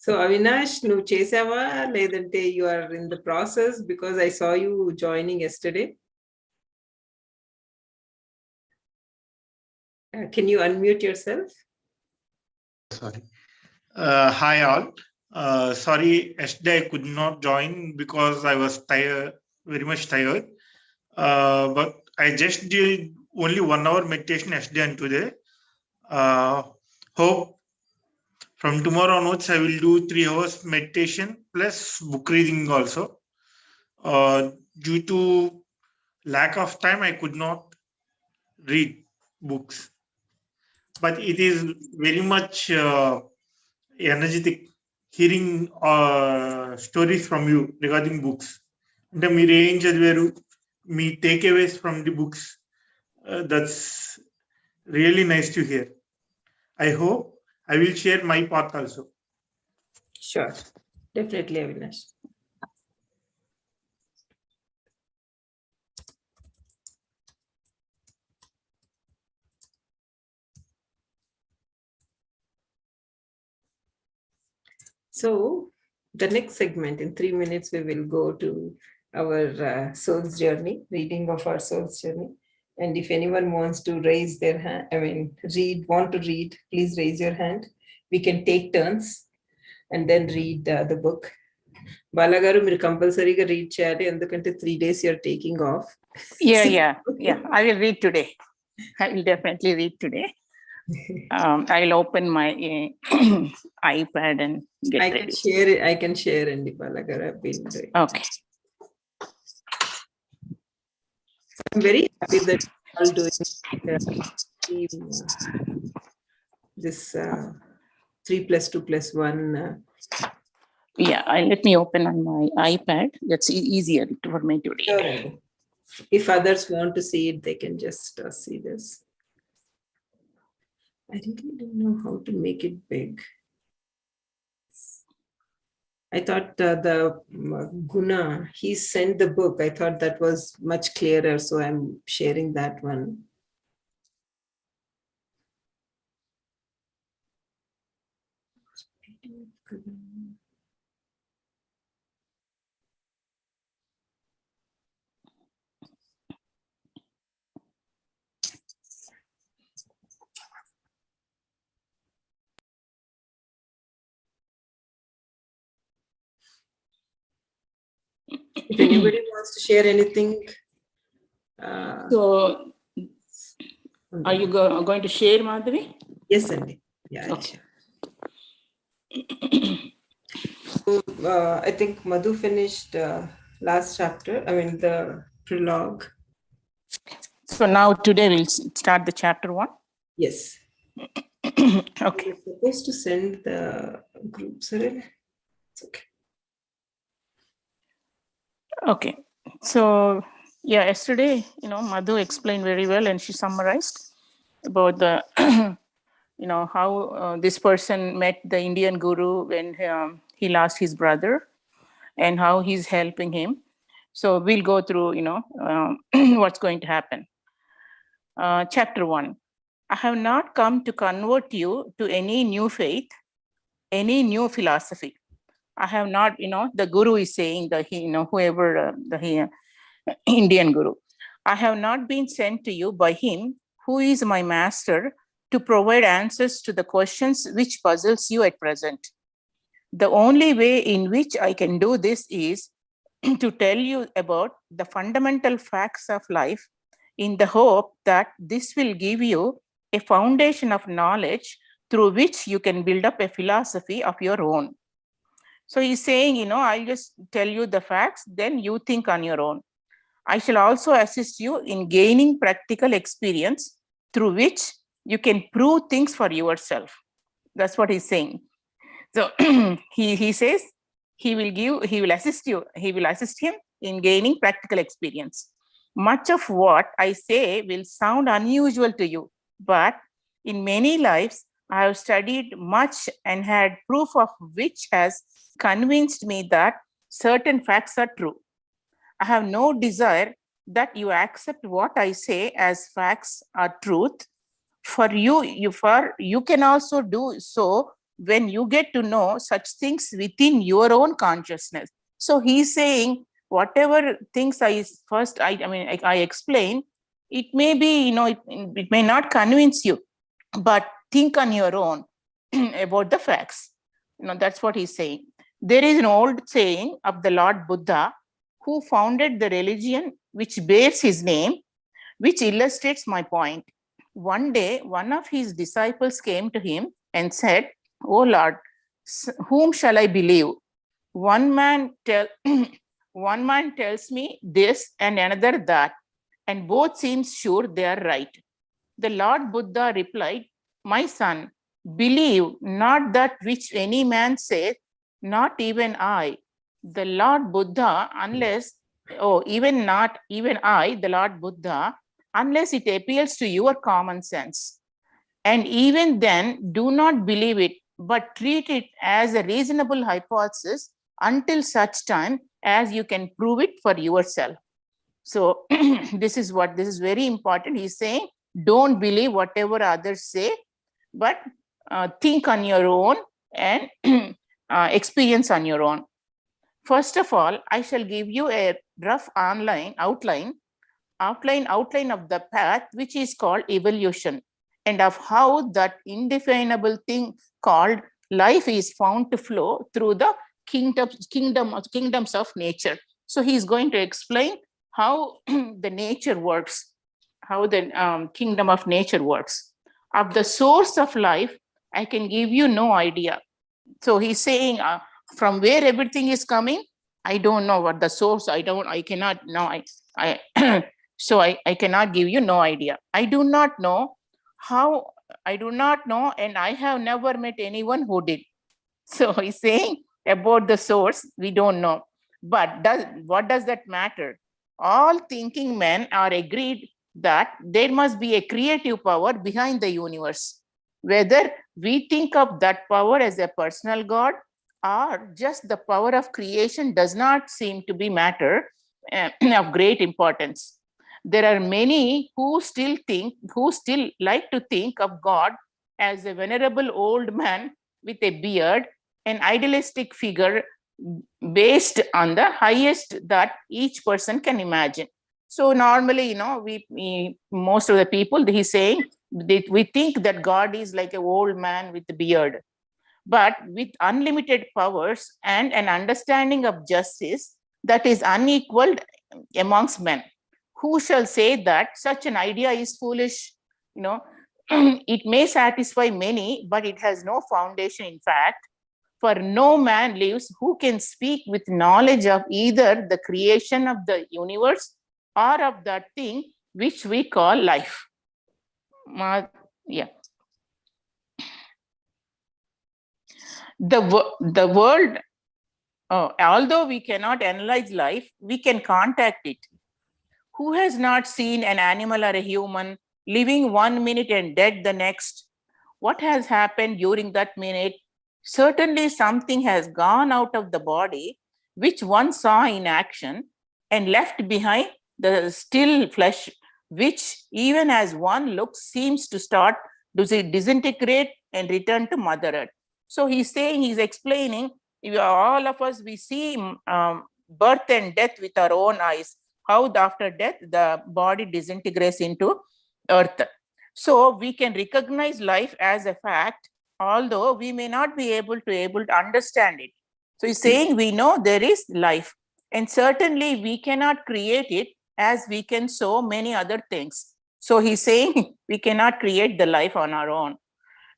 So Avinash, నువ్వు చేసావా లేదంటే you are in the process, because I saw you joining yesterday. Can you unmute yourself? Sorry. Hi all. Sorry, yesterday I could not join because I was tired, very much tired. But I just did only 1 hour meditation yesterday and today. Hope from tomorrow onwards I will do 3 hours meditation plus book reading also. Due to lack of time, I could not read books. But it is very much energetic hearing stories from you regarding books. అంటే మీరు ఏం చదివారు, మీ takeaways from the books, that's really nice to hear. I hope I will share my part also. Sure, definitely, Avinash. So the next segment, in 3 minutes, we will go to our soul's journey, reading of our soul's journey. And if anyone wants to raise their hand, want to read, please raise your hand. We can take turns and then read the book. Balagaru, మీరు కంపల్సరీగా read చేయాలి, ఎందుకంటే 3 days you're taking off. Yeah. I will read today. I will definitely read today. I'll open my iPad and get ready. I can share Andi Balagaru. I've been doing. Okay. I'm very happy that you're all doing this 3+2+1. Yeah, let me open on my iPad. That's easier for me to read. Sure. If others want to see it, they can just see this. I really don't know how to make it big. I thought the Guna, he sent the book. I thought that was much clearer, so I'm sharing that one. If anybody wants to share anything. So, are you going to share, Madhavi? Yes, Andy. Yeah. Okay. So, I think Madhu finished last chapter, the prologue. So now today we'll start the chapter 1? Yes. Okay. We're supposed to send the group, Cyril. It's okay. Okay. So, yeah, yesterday, Madhu explained very well and she summarized about the, how this person met the Indian guru when he lost his brother and how he's helping him. So we'll go through, what's going to happen. Chapter 1. I have not come to convert you to any new faith, any new philosophy. I have not, the guru is saying, whoever, Indian guru, I have not been sent to you by him who is my master to provide answers to the questions which puzzles you at present. The only way in which I can do this is to tell you about the fundamental facts of life in the hope that this will give you a foundation of knowledge through which you can build up a philosophy of your own. So he's saying, I'll just tell you the facts, then you think on your own. I shall also assist you in gaining practical experience through which you can prove things for yourself. That's what he's saying. So he says he will assist him in gaining practical experience. Much of what I say will sound unusual to you, but in many lives, I have studied much and had proof of which has convinced me that certain facts are true. I have no desire that you accept what I say as facts or truth. For you can also do so when you get to know such things within your own consciousness. So he's saying, whatever things I explain, it may be, it may not convince you, but think on your own about the facts. That's what he's saying. There is an old saying of the Lord Buddha, who founded the religion which bears his name, which illustrates my point. One day, one of his disciples came to him and said, "Oh Lord, whom shall I believe? One man tells me this and another that, and both seem sure they are right." The Lord Buddha replied, "My son, believe not that which any man says, not even I, the Lord Buddha, not even I, the Lord Buddha, unless it appeals to your common sense. And even then, do not believe it, but treat it as a reasonable hypothesis until such time as you can prove it for yourself." So this is very important. He's saying, don't believe whatever others say, but think on your own and experience on your own. First of all, I shall give you a rough outline of the path, which is called evolution, and of how that indefinable thing called life is found to flow through the kingdoms of nature. So he's going to explain how the nature works, how the kingdom of nature works. Of the source of life, I can give you no idea. So he's saying, from where everything is coming, I don't know what the source. I cannot know. So I cannot give you no idea. I do not know how. I do not know, and I have never met anyone who did. So he's saying about the source, we don't know. But what does that matter? All thinking men are agreed that there must be a creative power behind the universe. Whether we think of that power as a personal God or just the power of creation does not seem to be matter of great importance. There are many who still like to think of God as a venerable old man with a beard, an idealistic figure based on the highest that each person can imagine. So normally, we most of the people, he's saying, we think that God is like an old man with a beard. But with unlimited powers and an understanding of justice that is unequaled amongst men, who shall say that such an idea is foolish? It may satisfy many, but it has no foundation in fact. For no man lives who can speak with knowledge of either the creation of the universe or of that thing which we call life. Yeah. The world, although we cannot analyze life, we can contact it. Who has not seen an animal or a human living 1 minute and dead the next? What has happened during that minute? Certainly something has gone out of the body, which one saw in action, and left behind the still flesh, which even as one looks seems to start to disintegrate and return to Mother Earth. So he's explaining all of us, we see birth and death with our own eyes, how after death, the body disintegrates into earth. So we can recognize life as a fact, although we may not be able to understand it. So he's saying we know there is life, and certainly we cannot create it as we can so many other things. So he's saying we cannot create the life on our own.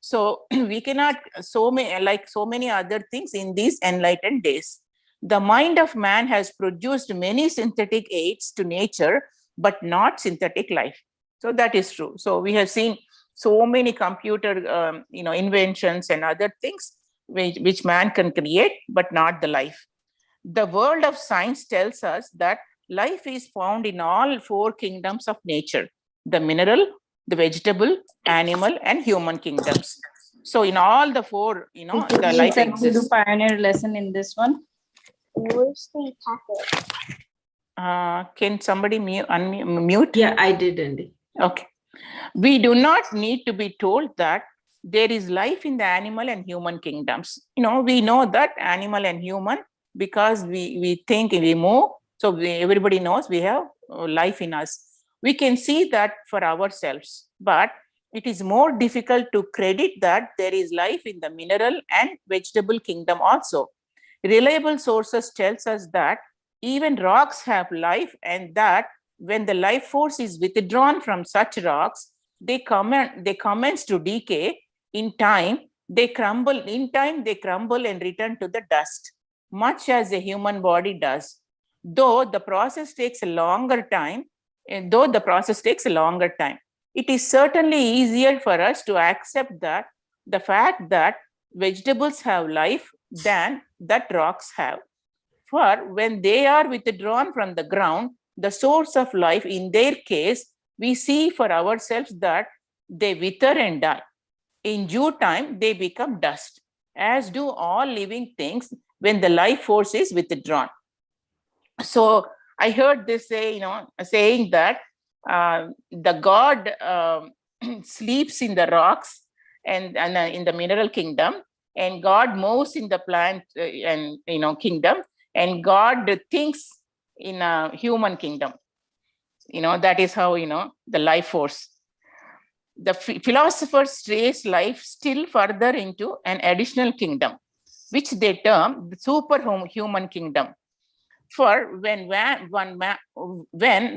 So we cannot so many other things in these enlightened days. The mind of man has produced many synthetic aids to nature, but not synthetic life. So that is true. So we have seen so many computer inventions and other things which man can create, but not the life. The world of science tells us that life is found in all four kingdoms of nature: the mineral, the vegetable, animal, and human kingdoms. So in all the four, the life Do exists. pioneer lesson in this one. Where's the packet? Can somebody unmute? Yeah, I did, Andy. Okay. We do not need to be told that there is life in the animal and human kingdoms. We know that animal and human, because we think, we move. So everybody knows we have life in us. We can see that for ourselves, but it is more difficult to credit that there is life in the mineral and vegetable kingdom also. Reliable sources tells us that even rocks have life, and that when the life force is withdrawn from such rocks, they commence to decay. In time, they crumble and return to the dust, much as a human body does. Though the process takes a longer time, it is certainly easier for us to accept that the fact that vegetables have life than that rocks have. For when they are withdrawn from the ground, the source of life, in their case, we see for ourselves that they wither and die. In due time, they become dust, as do all living things when the life force is withdrawn. So I heard this saying that the God sleeps in the rocks and in the mineral kingdom, and God moves in the plant and kingdom, and God thinks in a human kingdom. That is how the life force. The philosophers trace life still further into an additional kingdom, which they term the superhuman kingdom. For when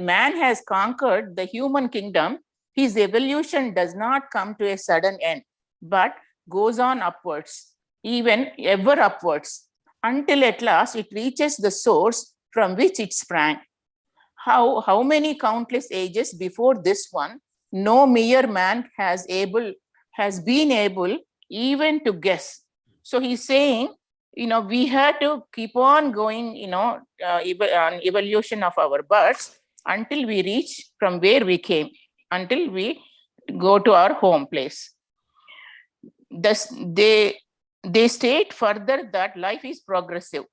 man has conquered the human kingdom, his evolution does not come to a sudden end, but goes on upwards, even ever upwards, until at last it reaches the source from which it sprang. How many countless ages before this one, no mere man has been able even to guess. So he's saying, we had to keep on going, on evolution of our births until we reach from where we came, until we go to our home place. Thus, they state further that life is progressive,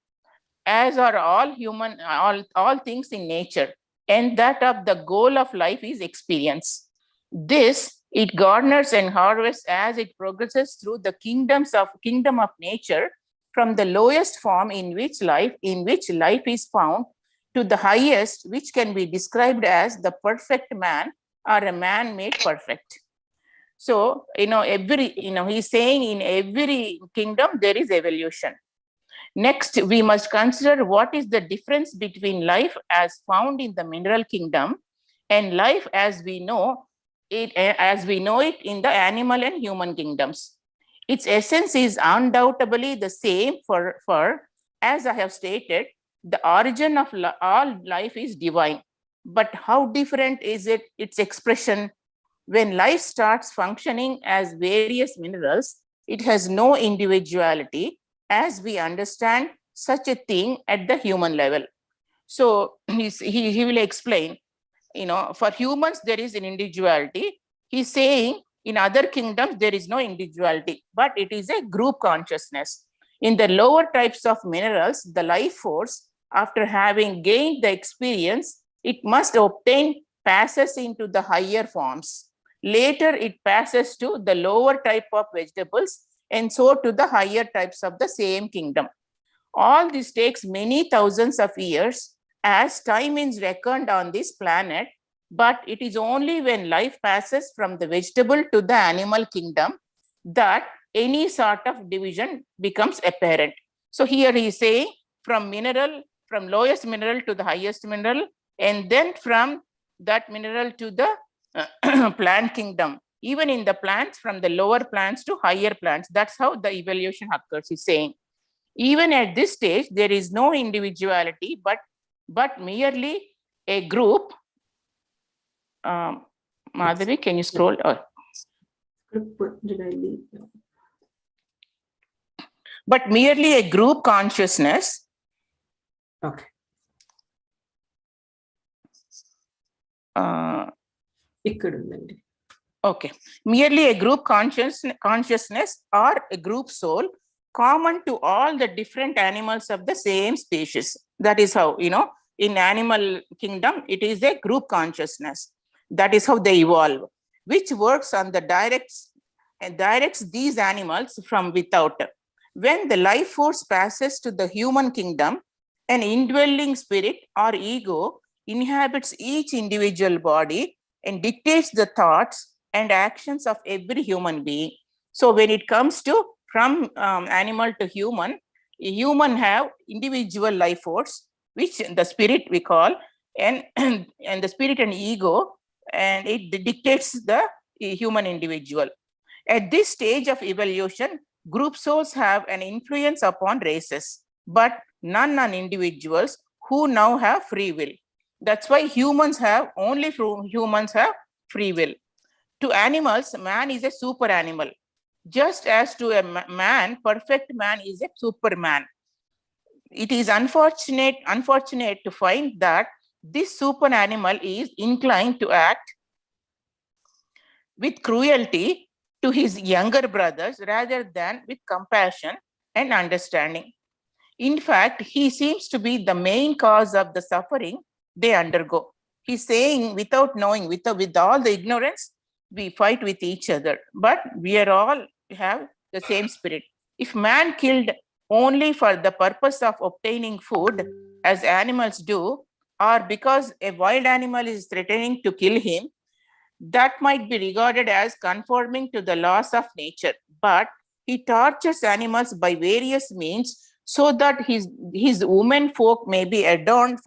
as are all things in nature, and that of the goal of life is experience. This it garners and harvests as it progresses through the kingdom of nature, from the lowest form in which life is found, to the highest, which can be described as the perfect man, or a man made perfect. So he's saying in every kingdom there is evolution. Next, we must consider what is the difference between life as found in the mineral kingdom and life as we know it in the animal and human kingdoms. Its essence is undoubtedly the same, for as I have stated, the origin of all life is divine. But how different is its expression? When life starts functioning as various minerals, it has no individuality, as we understand such a thing at the human level. So he will explain, for humans, there is an individuality. He's saying in other kingdoms, there is no individuality, but it is a group consciousness. In the lower types of minerals, the life force, after having gained the experience it must obtain, passes into the higher forms. Later, it passes to the lower type of vegetables, and so to the higher types of the same kingdom. All this takes many thousands of years as time is reckoned on this planet, but it is only when life passes from the vegetable to the animal kingdom that any sort of division becomes apparent. So here he is saying from lowest mineral to the highest mineral, and then from that mineral to the plant kingdom. Even in the plants, from the lower plants to higher plants. That's how the evolution occurs, he's saying. Even at this stage, there is no individuality, but merely a group. Madhavi, can you scroll? What did I leave? But merely a group consciousness. Okay. Okay. Merely a group consciousness or a group soul common to all the different animals of the same species. That is how, in animal kingdom, it is a group consciousness. That is how they evolve, which works on the directs these animals from without. When the life force passes to the human kingdom, an indwelling spirit or ego inhabits each individual body and dictates the thoughts and actions of every human being. So when it comes to from animal to human have individual life force, which the spirit we call, and the spirit and ego, and it dictates the human individual. At this stage of evolution, group souls have an influence upon races, but none on individuals who now have free will. That's why humans have free will. To animals, man is a super animal. Just as to a man, perfect man is a superman. It is unfortunate to find that this super animal is inclined to act with cruelty to his younger brothers rather than with compassion and understanding. In fact, he seems to be the main cause of the suffering they undergo. He's saying, without knowing, with all the ignorance, we fight with each other, but we are all have the same spirit. If man killed only for the purpose of obtaining food, as animals do, or because a wild animal is threatening to kill him, that might be regarded as conforming to the laws of nature. But he tortures animals by various means so that his women folk may be adorned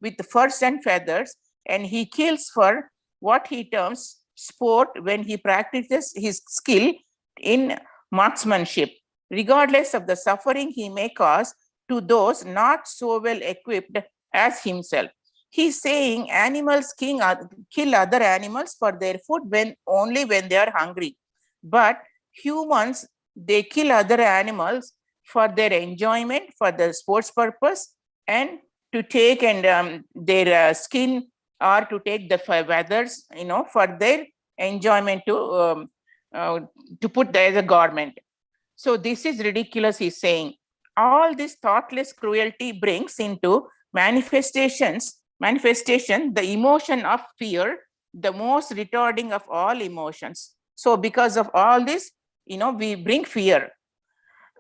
with furs and feathers, and he kills for what he terms sport when he practices his skill in marksmanship, regardless of the suffering he may cause to those not so well equipped as himself. He's saying animals kill other animals for their food only when they are hungry. But humans, they kill other animals for their enjoyment, for the sports purpose, and to take their skin, or to take the feathers, for their enjoyment to put there as a garment. So this is ridiculous, he's saying. All this thoughtless cruelty brings into manifestation the emotion of fear, the most retarding of all emotions. So because of all this, we bring fear,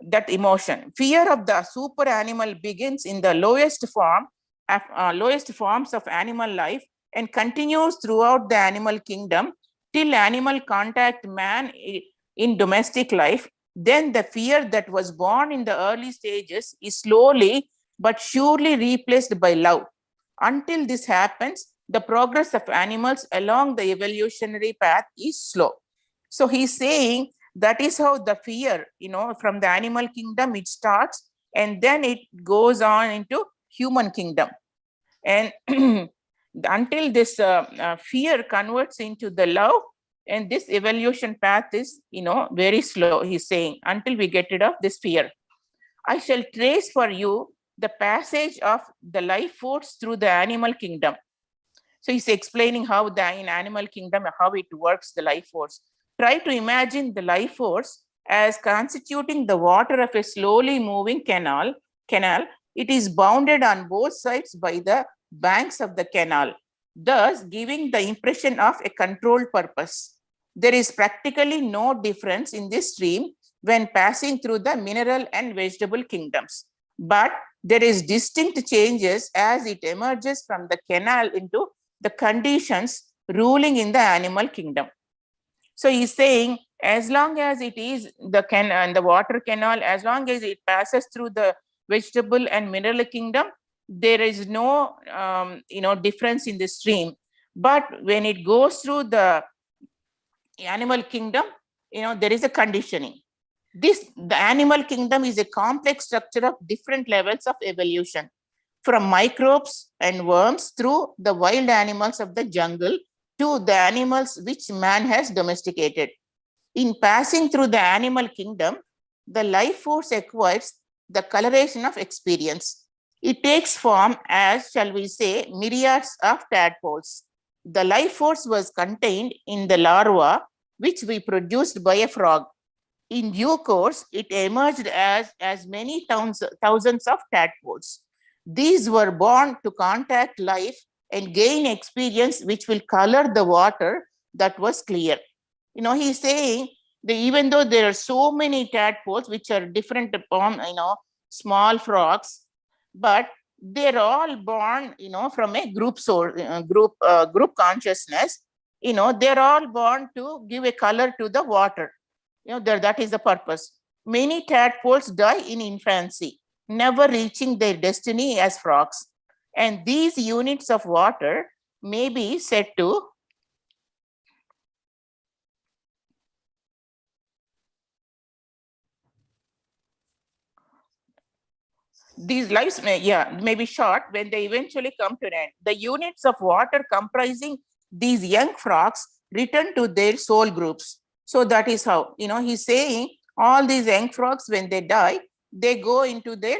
that emotion. Fear of the super animal begins in the lowest forms of animal life and continues throughout the animal kingdom till animal contact man in domestic life. Then the fear that was born in the early stages is slowly but surely replaced by love. Until this happens, the progress of animals along the evolutionary path is slow. So he's saying that is how the fear, from the animal kingdom, it starts, and then it goes on into human kingdom. And until this fear converts into the love, and this evolution path is, very slow, he's saying, until we get rid of this fear. I shall trace for you the passage of the life force through the animal kingdom. So he's explaining how in animal kingdom, how it works, the life force. Try to imagine the life force as constituting the water of a slowly moving canal. It is bounded on both sides by the banks of the canal, thus giving the impression of a controlled purpose. There is practically no difference in this stream when passing through the mineral and vegetable kingdoms. but there is distinct changes as it emerges from the canal into the conditions ruling in the animal kingdom. So he's saying, as long as it is the water canal, as long as it passes through the vegetable and mineral kingdom, there is no difference in the stream. But when it goes through the animal kingdom, there is a conditioning. The animal kingdom is a complex structure of different levels of evolution, from microbes and worms through the wild animals of the jungle to the animals which man has domesticated. In passing through the animal kingdom, the life force acquires the coloration of experience. It takes form as, shall we say, myriads of tadpoles. The life force was contained in the larva, which we produced by a frog. In due course, it emerged as many thousands of tadpoles. These were born to contact life and gain experience which will color the water that was clear. He's saying that even though there are so many tadpoles which are different from, small frogs, but they're all born, from a group group consciousness. They're all born to give a color to the water. That is the purpose. Many tadpoles die in infancy, never reaching their destiny as frogs. And these units of water may be said to these lives may be short when they eventually come to an end. The units of water comprising these young frogs return to their soul groups. So that is how, he's saying all these young frogs, when they die, they go into their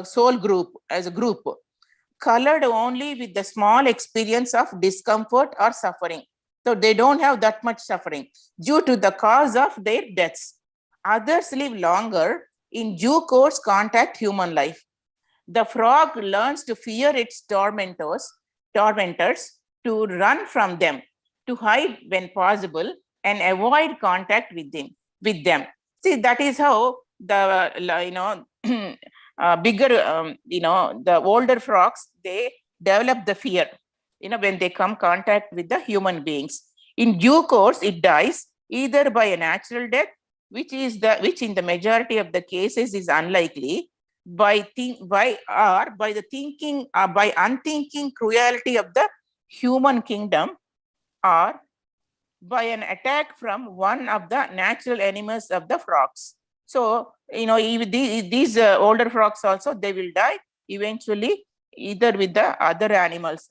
soul group as a group, colored only with the small experience of discomfort or suffering. So they don't have that much suffering due to the cause of their deaths. Others live longer, in due course contact human life. The frog learns to fear its tormentors, to run from them, to hide when possible, and avoid contact with them. See, that is how the bigger, the older frogs, they develop the fear, when they come contact with the human beings. In due course, it dies either by a natural death, which in the majority of the cases is unlikely, by unthinking cruelty of the human kingdom, or by an attack from one of the natural enemies of the frogs. So, even these older frogs also, they will die eventually either with the other animals,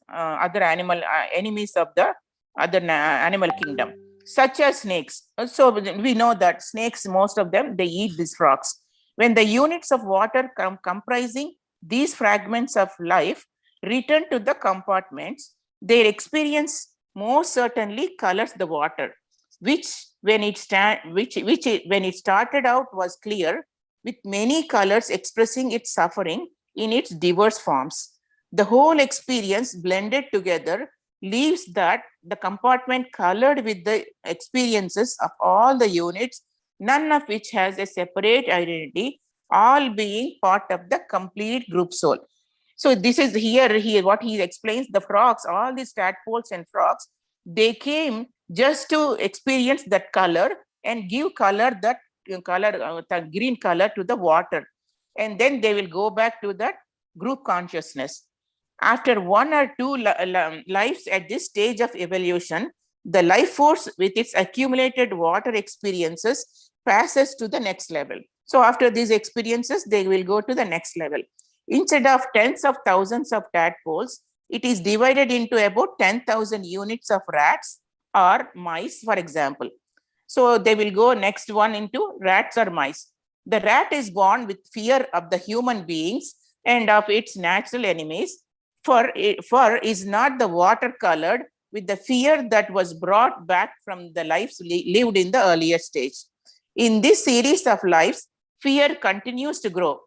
enemies of the other animal kingdom, such as snakes. So we know that snakes, most of them, they eat these frogs. When the units of water comprising these fragments of life return to the compartments, their experience most certainly colors the water, which when it started out was clear, with many colors expressing its suffering in its diverse forms. The whole experience blended together leaves that the compartment colored with the experiences of all the units, none of which has a separate identity, all being part of the complete group soul. So this is here what he explains. The frogs, all these tadpoles and frogs, they came just to experience that color and give color, the green color to the water. And then they will go back to that group consciousness. After one or two lives at this stage of evolution, the life force with its accumulated water experiences passes to the next level. So after these experiences, they will go to the next level. Instead of tens of thousands of tadpoles, it is divided into about 10,000 units of rats or mice, for example. So they will go next one into rats or mice. The rat is born with fear of the human beings and of its natural enemies. Fur is not the water colored with the fear that was brought back from the lives lived in the earlier stage. In this series of lives, fear continues to grow.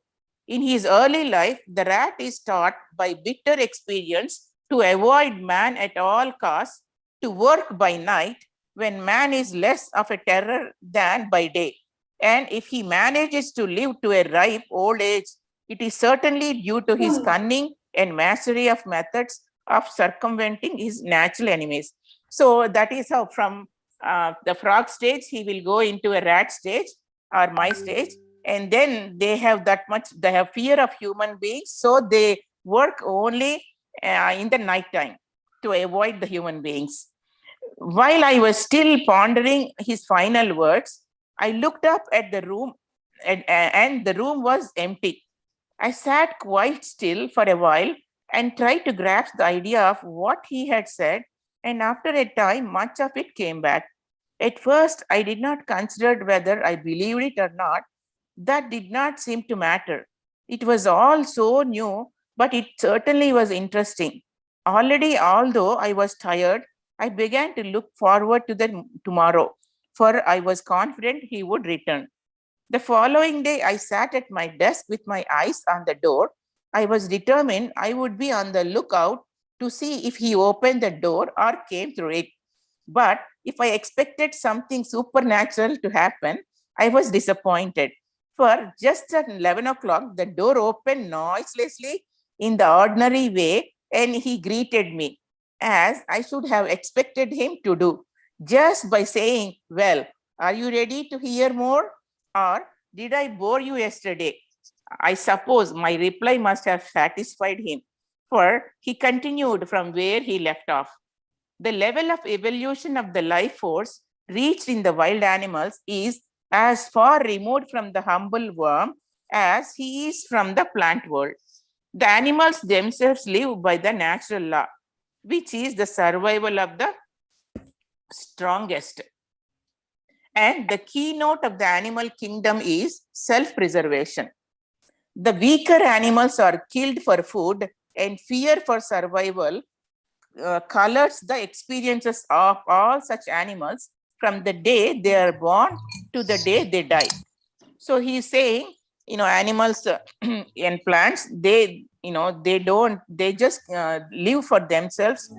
In his early life, the rat is taught by bitter experience to avoid man at all costs, to work by night when man is less of a terror than by day. And if he manages to live to a ripe old age It is certainly due to his cunning and mastery of methods of circumventing his natural enemies. So that is how from the frog stage, he will go into a rat stage or mice stage. And then they have they have fear of human beings. So they work only in the night time to avoid the human beings. While I was still pondering his final words, I looked up at the room and the room was empty. I sat quite still for a while and tried to grasp the idea of what he had said, and after a time, much of it came back. At first, I did not consider whether I believed it or not. That did not seem to matter. It was all so new, but it certainly was interesting. Already, although I was tired, I began to look forward to the tomorrow, for I was confident he would return. The following day, I sat at my desk with my eyes on the door. I was determined I would be on the lookout to see if he opened the door or came through it. But if I expected something supernatural to happen, I was disappointed. For just at 11 o'clock, the door opened noiselessly in the ordinary way, and he greeted me, as I should have expected him to do, just by saying, "Well, are you ready to hear more? Or did I bore you yesterday?" I suppose my reply must have satisfied him, for he continued from where he left off. The level of evolution of the life force reached in the wild animals is as far removed from the humble worm as he is from the plant world. The animals themselves live by the natural law, which is the survival of the strongest. And the keynote of the animal kingdom is self-preservation. The weaker animals are killed for food, and fear for survival colors the experiences of all such animals from the day they are born to the day they die. So he's saying, animals and plants, they just live for themselves,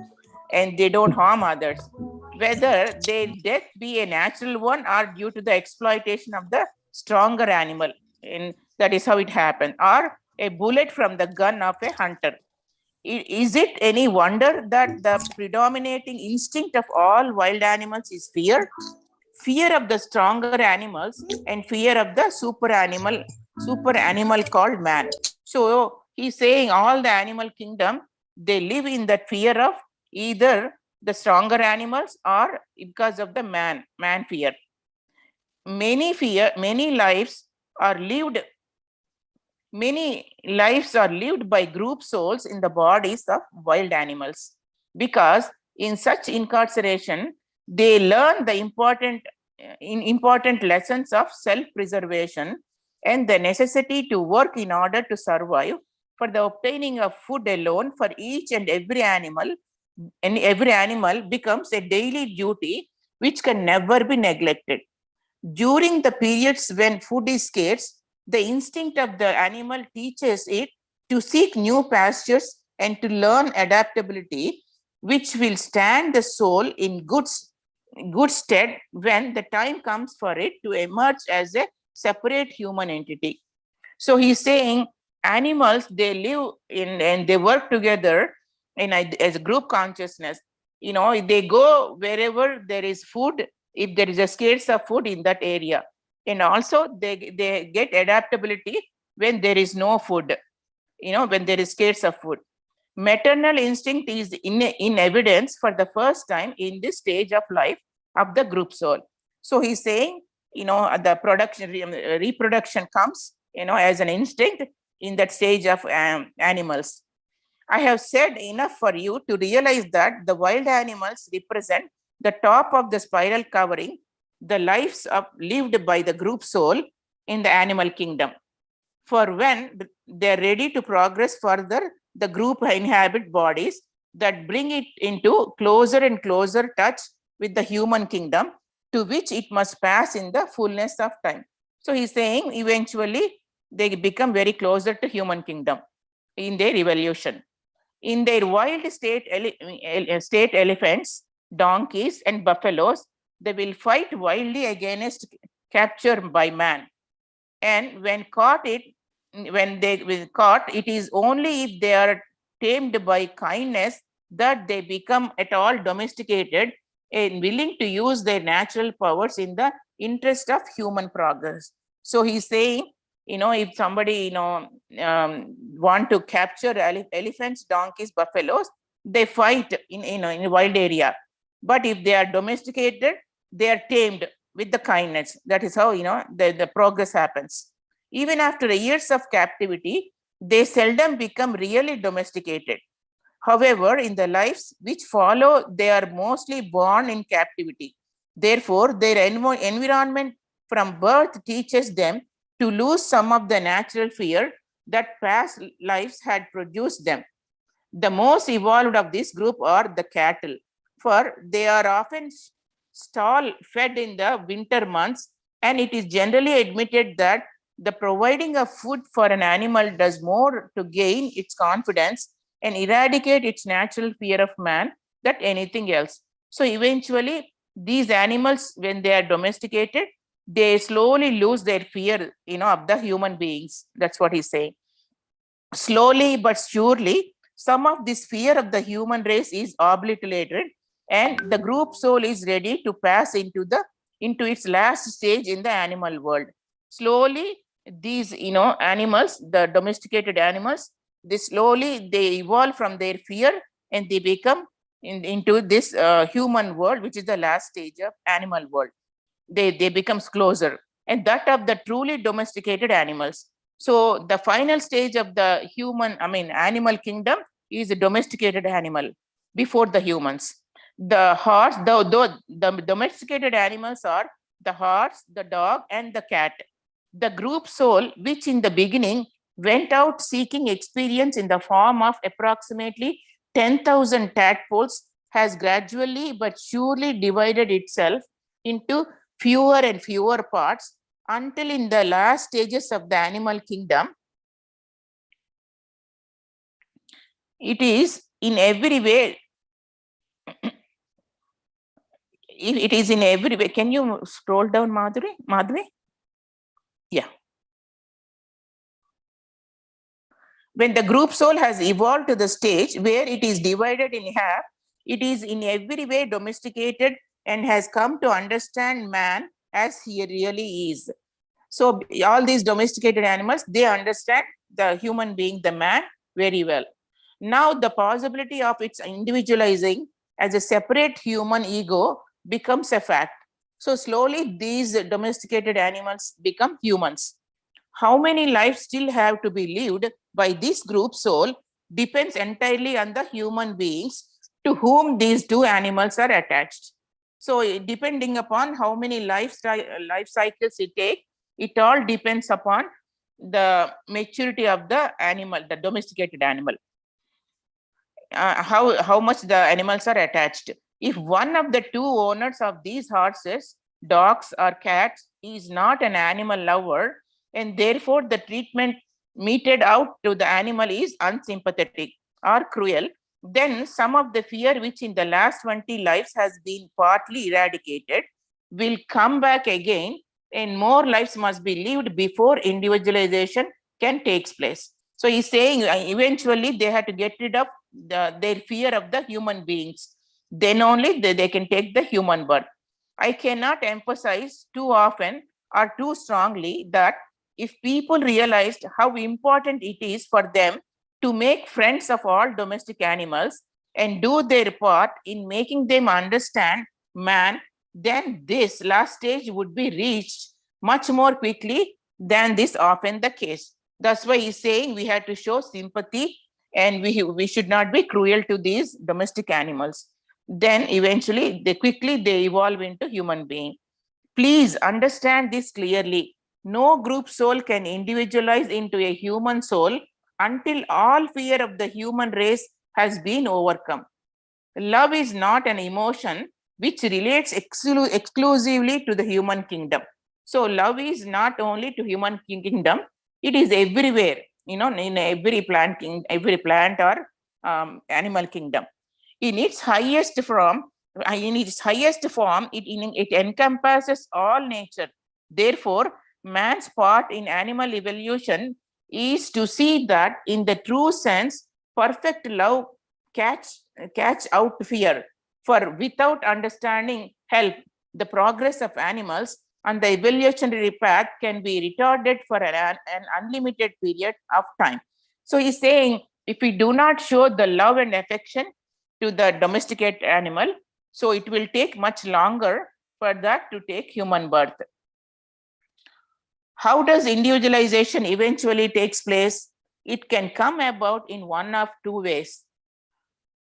and they don't harm others, whether their death be a natural one or due to the exploitation of the stronger animal. And that is how it happened, or a bullet from the gun of a hunter. Is it any wonder that the predominating instinct of all wild animals is fear? Fear of the stronger animals and fear of the super animal called man. So he's saying all the animal kingdom, they live in that fear of either the stronger animals or because of the man fear. Many lives are lived by group souls in the bodies of wild animals, because in such incarceration, they learn the important lessons of self-preservation and the necessity to work in order to survive. For the obtaining of food alone for each and every animal becomes a daily duty which can never be neglected. During the periods when food is scarce, the instinct of the animal teaches it to seek new pastures and to learn adaptability, which will stand the soul in good stead when the time comes for it to emerge as a separate human entity. So he's saying animals, they live in and they work together as a group consciousness. They go wherever there is food, if there is a scarce of food in that area. And also they get adaptability when there is no food, when there is scarce of food. Maternal instinct is in evidence for the first time in this stage of life of the group soul. So he's saying, the reproduction comes, as an instinct in that stage of animals. I have said enough for you to realize that the wild animals represent the top of the spiral covering the lives lived by the group soul in the animal kingdom. For when they're ready to progress further, the group inhabit bodies that bring it into closer and closer touch with the human kingdom, to which it must pass in the fullness of time. So he's saying eventually they become very closer to human kingdom in their evolution. In their wild state, elephants, donkeys, and buffaloes, they will fight wildly against capture by man. And when caught, when they will caught, it is only if they are tamed by kindness that they become at all domesticated and willing to use their natural powers in the interest of human progress. So he's saying, if somebody, want to capture elephants, donkeys, buffaloes, they fight in a wild area. But if they are domesticated, they are tamed with the kindness. That is how, the progress happens. Even after years of captivity, they seldom become really domesticated. However, in the lives which follow, they are mostly born in captivity. Therefore, their environment from birth teaches them to lose some of the natural fear that past lives had produced them. The most evolved of this group are the cattle, for they are often stall fed in the winter months, and it is generally admitted that the providing of food for an animal does more to gain its confidence and eradicate its natural fear of man than anything else. So eventually, these animals, when they are domesticated, they slowly lose their fear, of the human beings. That's what he's saying. Slowly but surely, some of this fear of the human race is obliterated, and the group soul is ready to pass into its last stage in the animal world. Slowly, these animals, the domesticated animals, they evolve from their fear and they become into this human world, which is the last stage of animal world. They becomes closer, and that of the truly domesticated animals. So the final stage of the animal kingdom is a domesticated animal before the humans. The horse, the domesticated animals are the horse, the dog, and the cat. The group soul, which in the beginning went out seeking experience in the form of approximately 10,000 tadpoles, has gradually but surely divided itself into fewer and fewer parts until in the last stages of the animal kingdom, it is in every way. It is in every way. Can you scroll down, Madhuri? Yeah. When the group soul has evolved to the stage where it is divided in half, it is in every way domesticated and has come to understand man as he really is. So all these domesticated animals, they understand the human being, the man, very well. Now the possibility of its individualizing as a separate human ego becomes a fact. So slowly these domesticated animals become humans. How many lives still have to be lived by this group soul depends entirely on the human beings to whom these two animals are attached. So depending upon how many life cycles it takes, it all depends upon the maturity of the animal, the domesticated animal. How much the animals are attached. If one of the two owners of these horses, dogs, or cats is not an animal lover, and therefore the treatment meted out to the animal is unsympathetic or cruel, then some of the fear which in the last 20 lives has been partly eradicated will come back again, and more lives must be lived before individualization can take place. So he's saying eventually they have to get rid of their fear of the human beings. Then only they can take the human birth. I cannot emphasize too often or too strongly that if people realized how important it is for them to make friends of all domestic animals and do their part in making them understand man, then this last stage would be reached much more quickly than this often the case. That's why he's saying we have to show sympathy and we should not be cruel to these domestic animals. Then eventually they evolve into human being. Please understand this clearly. No group soul can individualize into a human soul until all fear of the human race has been overcome. Love is not an emotion which relates exclusively to the human kingdom. So love is not only to human kingdom, it is everywhere, in every plant or animal kingdom. In its highest form, it encompasses all nature. Therefore, man's part in animal evolution is to see that in the true sense, perfect love catch out fear, for without understanding help, the progress of animals and the evolutionary path can be retarded for an unlimited period of time. So he's saying, if we do not show the love and affection to the domesticated animal, so it will take much longer for that to take human birth. How does individualization eventually takes place? It can come about in one of two ways: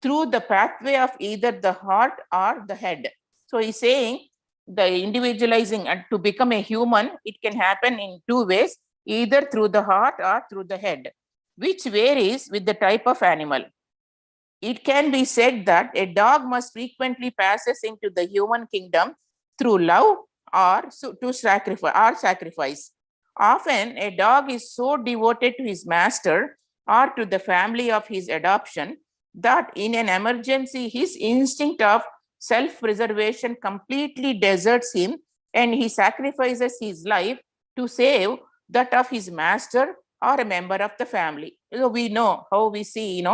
through the pathway of either the heart or the head. So he's saying the individualizing and to become a human, it can happen in two ways, either through the heart or through the head, which varies with the type of animal. It can be said that a dog must frequently passes into the human kingdom through love or to sacrifice. Often a dog is so devoted to his master or to the family of his adoption that in an emergency, his instinct of self-preservation completely deserts him and he sacrifices his life to save that of his master or a member of the family. So we know how we see,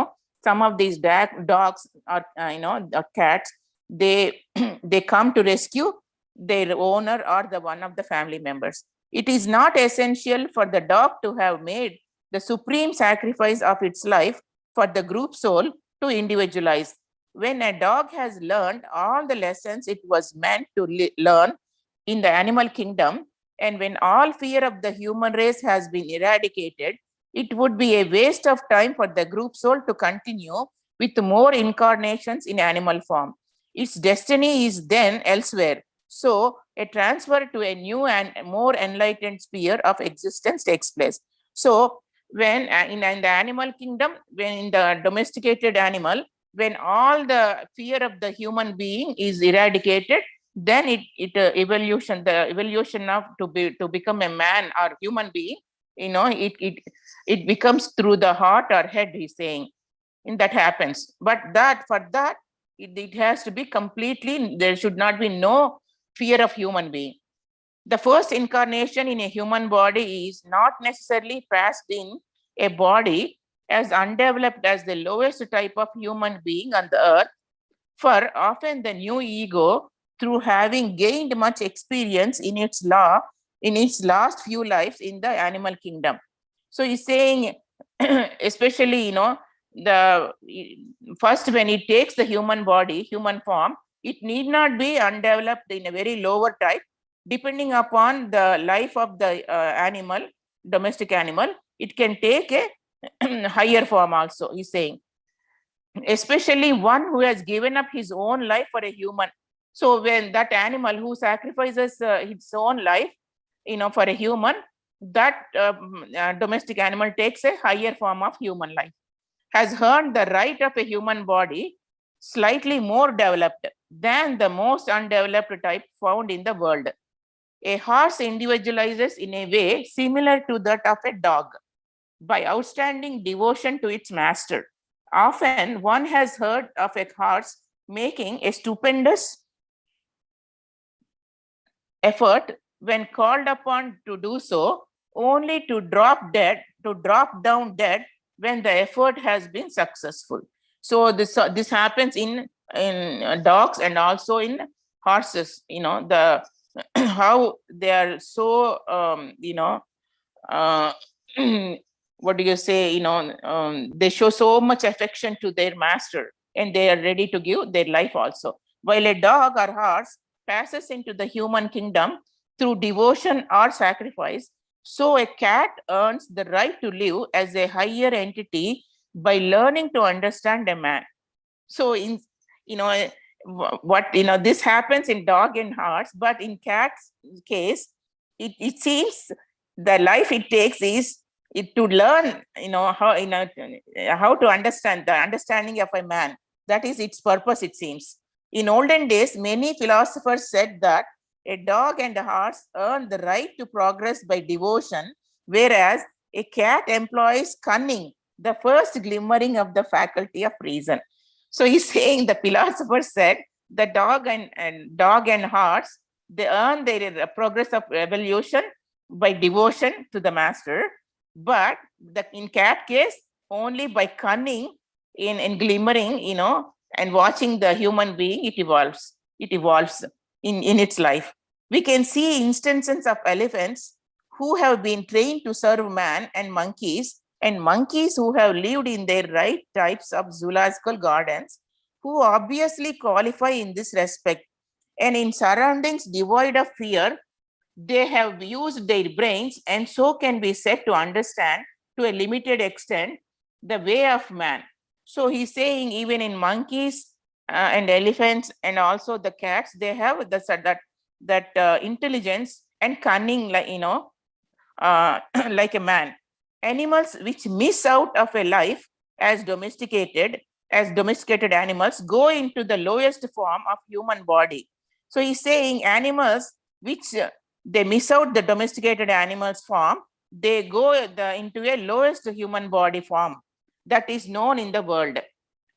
some of these dogs or, or cats, they, they come to rescue their owner or the one of the family members. It is not essential for the dog to have made the supreme sacrifice of its life for the group soul to individualize. When a dog has learned all the lessons it was meant to learn in the animal kingdom, and when all fear of the human race has been eradicated, it would be a waste of time for the group soul to continue with more incarnations in animal form. Its destiny is then elsewhere. So a transfer to a new and more enlightened sphere of existence takes place. So when in the animal kingdom, when in the domesticated animal, when all the fear of the human being is eradicated, then the evolution of to become a man or human being, it becomes through the heart or head, he's saying, and that happens. But for that it has to be completely, there should not be no fear of human being. The first incarnation in a human body is not necessarily passed in a body as undeveloped as the lowest type of human being on the earth, for often the new ego, through having gained much experience in its last few lives in the animal kingdom. So he's saying, especially, the first when it takes the human body, human form, it need not be undeveloped in a very lower type. Depending upon the life of the animal, domestic animal, it can take a higher form also, he's saying. Especially one who has given up his own life for a human. So when that animal who sacrifices its own life, for a human, that domestic animal takes a higher form of human life, has earned the right of a human body slightly more developed than the most undeveloped type found in the world. A horse individualizes in a way similar to that of a dog by outstanding devotion to its master. Often one has heard of a horse making a stupendous effort when called upon to do so, only to drop down dead when the effort has been successful. So this happens in dogs and also in horses. The how they are so what do you say? They show so much affection to their master, and they are ready to give their life also. While a dog or horse passes into the human kingdom through devotion or sacrifice, so a cat earns the right to live as a higher entity by learning to understand a man. So this happens in dog and horse, but in cat's case, it seems the life it takes is to learn, how to understand the understanding of a man. That is its purpose, it seems. In olden days, many philosophers said that a dog and a horse earn the right to progress by devotion, whereas a cat employs cunning, the first glimmering of the faculty of reason. So he's saying, the philosopher said, the dog and horse, they earn their progress of evolution by devotion to the master, But in cat case, only by cunning in glimmering, and watching the human being, it evolves in its life. We can see instances of elephants who have been trained to serve man, and monkeys who have lived in their right types of zoological gardens, who obviously qualify in this respect. And in surroundings devoid of fear, they have used their brains and so can be said to understand to a limited extent the way of man. So he's saying even in monkeys and elephants and also the cats, they have that intelligence and cunning, like like a man. Animals which miss out of a life as domesticated animals go into the lowest form of human body. So he's saying animals which they miss out the domesticated animals form, they go into a lowest human body form that is known in the world.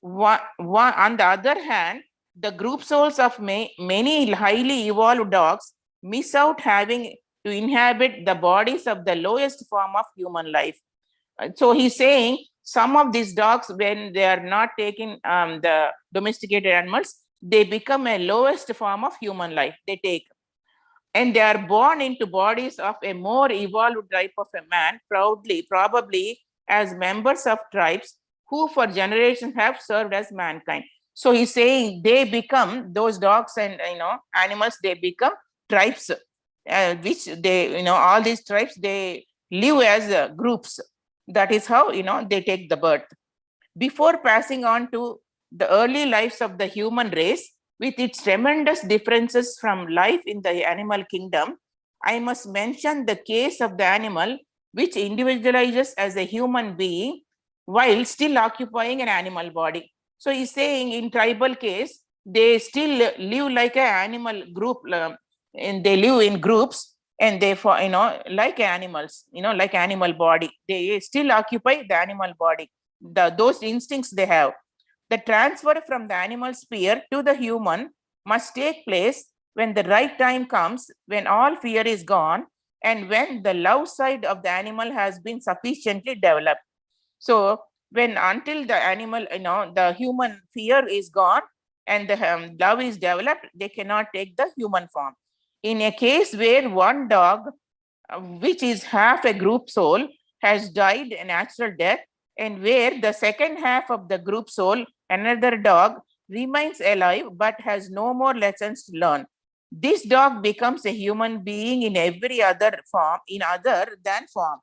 On the other hand, the group souls of many highly evolved dogs miss out having to inhabit the bodies of the lowest form of human life. So he's saying some of these dogs, when they are not taking the domesticated animals, they become a lowest form of human life. They take, and they are born into bodies of a more evolved type of a man, probably as members of tribes who for generations have served as mankind. So he's saying they become, those dogs and animals, they become tribes, which they, all these tribes, they live as groups. That is how they take the birth. Before passing on to the early lives of the human race, with its tremendous differences from life in the animal kingdom, I must mention the case of the animal which individualizes as a human being while still occupying an animal body. So he's saying in tribal case, they still live like an animal group, and they live in groups, and they, like animals, like animal body, they still occupy the animal body, those instincts they have. The transfer from the animal sphere to the human must take place when the right time comes, when all fear is gone, and when the love side of the animal has been sufficiently developed. So when until the animal, the human fear is gone and the love is developed, they cannot take the human form. In a case where one dog, which is half a group soul, has died a natural death, and where the second half of the group soul, another dog, remains alive but has no more lessons to learn, this dog becomes a human being in every other form, in other than form.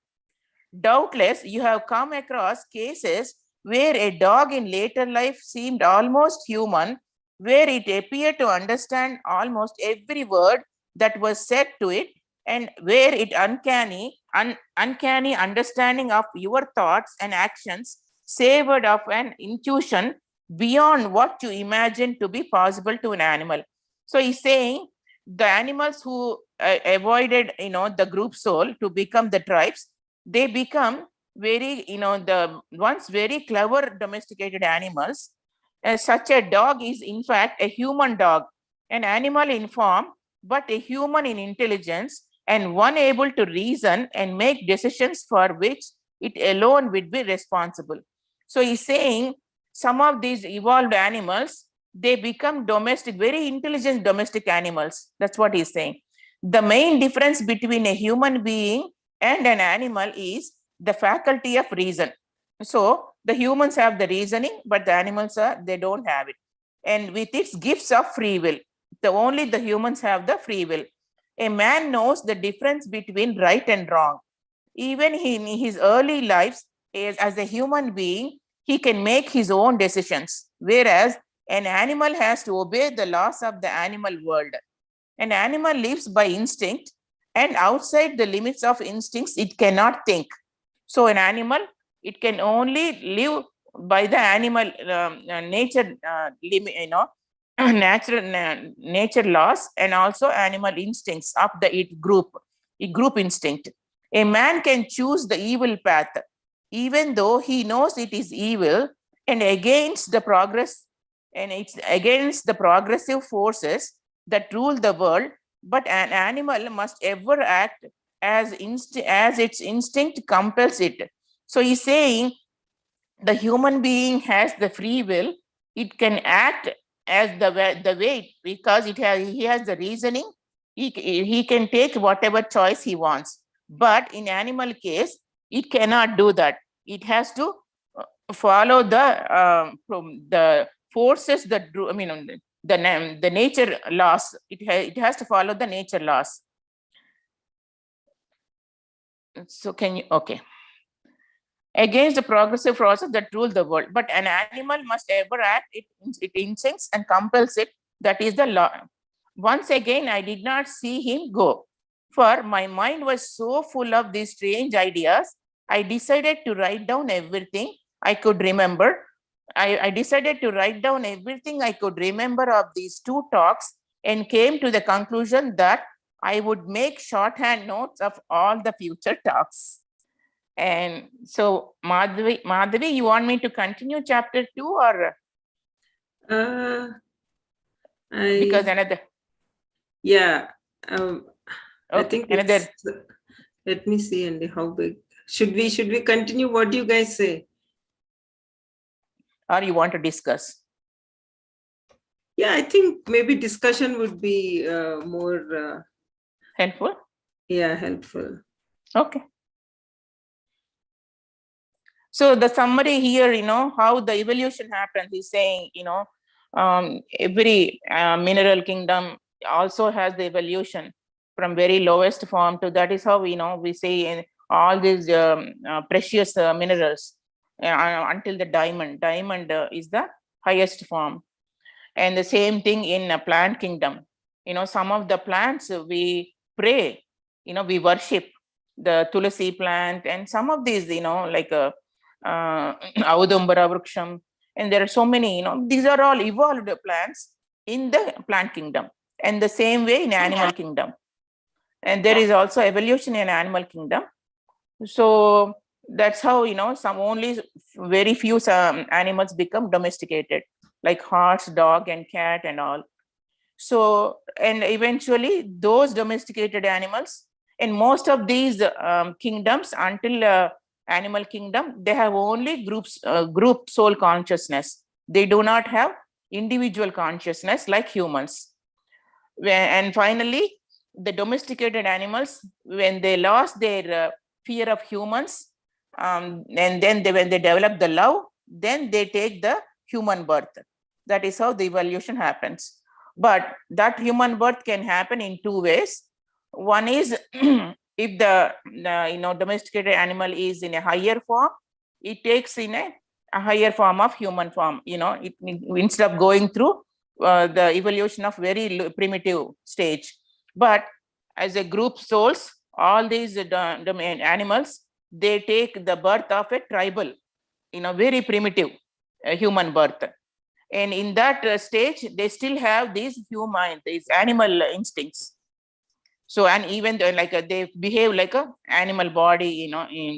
Doubtless, you have come across cases where a dog in later life seemed almost human, where it appeared to understand almost every word that was said to it, and where it uncanny understanding of your thoughts and actions savored of an intuition beyond what you imagine to be possible to an animal. So he's saying the animals who avoided, the group soul to become the tribes, they become very, the once very clever domesticated animals. Such a dog is in fact a human dog, an animal in form, but a human in intelligence, and one able to reason and make decisions for which it alone would be responsible. So he's saying some of these evolved animals, they become domestic, very intelligent domestic animals. That's what he's saying. The main difference between a human being and an animal is the faculty of reason. So the humans have the reasoning, but the animals they don't have it. And with its gifts of free will, only the humans have the free will. A man knows the difference between right and wrong. Even in his early lives, as a human being, he can make his own decisions, whereas an animal has to obey the laws of the animal world. An animal lives by instinct, and outside the limits of instincts, it cannot think. So an animal, it can only live by the animal nature nature laws, and also animal instincts of the group instinct. A man can choose the evil path, even though he knows it is evil, and against the progress, and it's against the progressive forces that rule the world. But an animal must ever act as its instinct compels it. So he's saying the human being has the free will. It can act as the way because he has the reasoning. He can take whatever choice he wants. But in animal case, it cannot do that. It has to follow the forces that do, the nature laws. It has to follow the nature laws. So can you, okay. Against the progressive process that rule the world. But an animal must ever act, it instincts and compels it. That is the law. Once again, I did not see him go, for my mind was so full of these strange ideas. I decided to write down everything I could remember. I decided to write down everything I could remember of these two talks and came to the conclusion that I would make shorthand notes of all the future talks. And so, Madhavi, you want me to continue chapter 2 or? Because another. Yeah. Okay, I think another. Let me see, Andy, how big. Should we continue? What do you guys say? Or you want to discuss? Yeah, I think maybe discussion would be more helpful. Yeah, helpful. Okay. So the summary here, how the evolution happens. He's saying, every mineral kingdom also has the evolution from very lowest form to, that is how we say in all these precious minerals until the diamond. Diamond is the highest form. And the same thing in a plant kingdom. Some of the plants we pray, we worship the tulasi plant, and some of these, like Audumbara vruksham, and there are so many, these are all evolved plants in the plant kingdom, and the same way in animal kingdom. And there is also evolution in animal kingdom. So that's how, some only very few animals become domesticated, like horse, dog, and cat and all. So, and eventually those domesticated animals, in most of these kingdoms until animal kingdom, they have only group soul consciousness. They do not have individual consciousness like humans. And finally, the domesticated animals, when they lost their fear of humans, and then when they develop the love, then they take the human birth. That is how the evolution happens. But that human birth can happen in two ways. One is if the domesticated animal is in a higher form, it takes in a higher form of human form. Instead of going through the evolution of very primitive stage. But as a group souls, all these animals, they take the birth of a tribal, very primitive human birth. And in that stage, they still have these animal instincts. So, and even they behave like a animal body,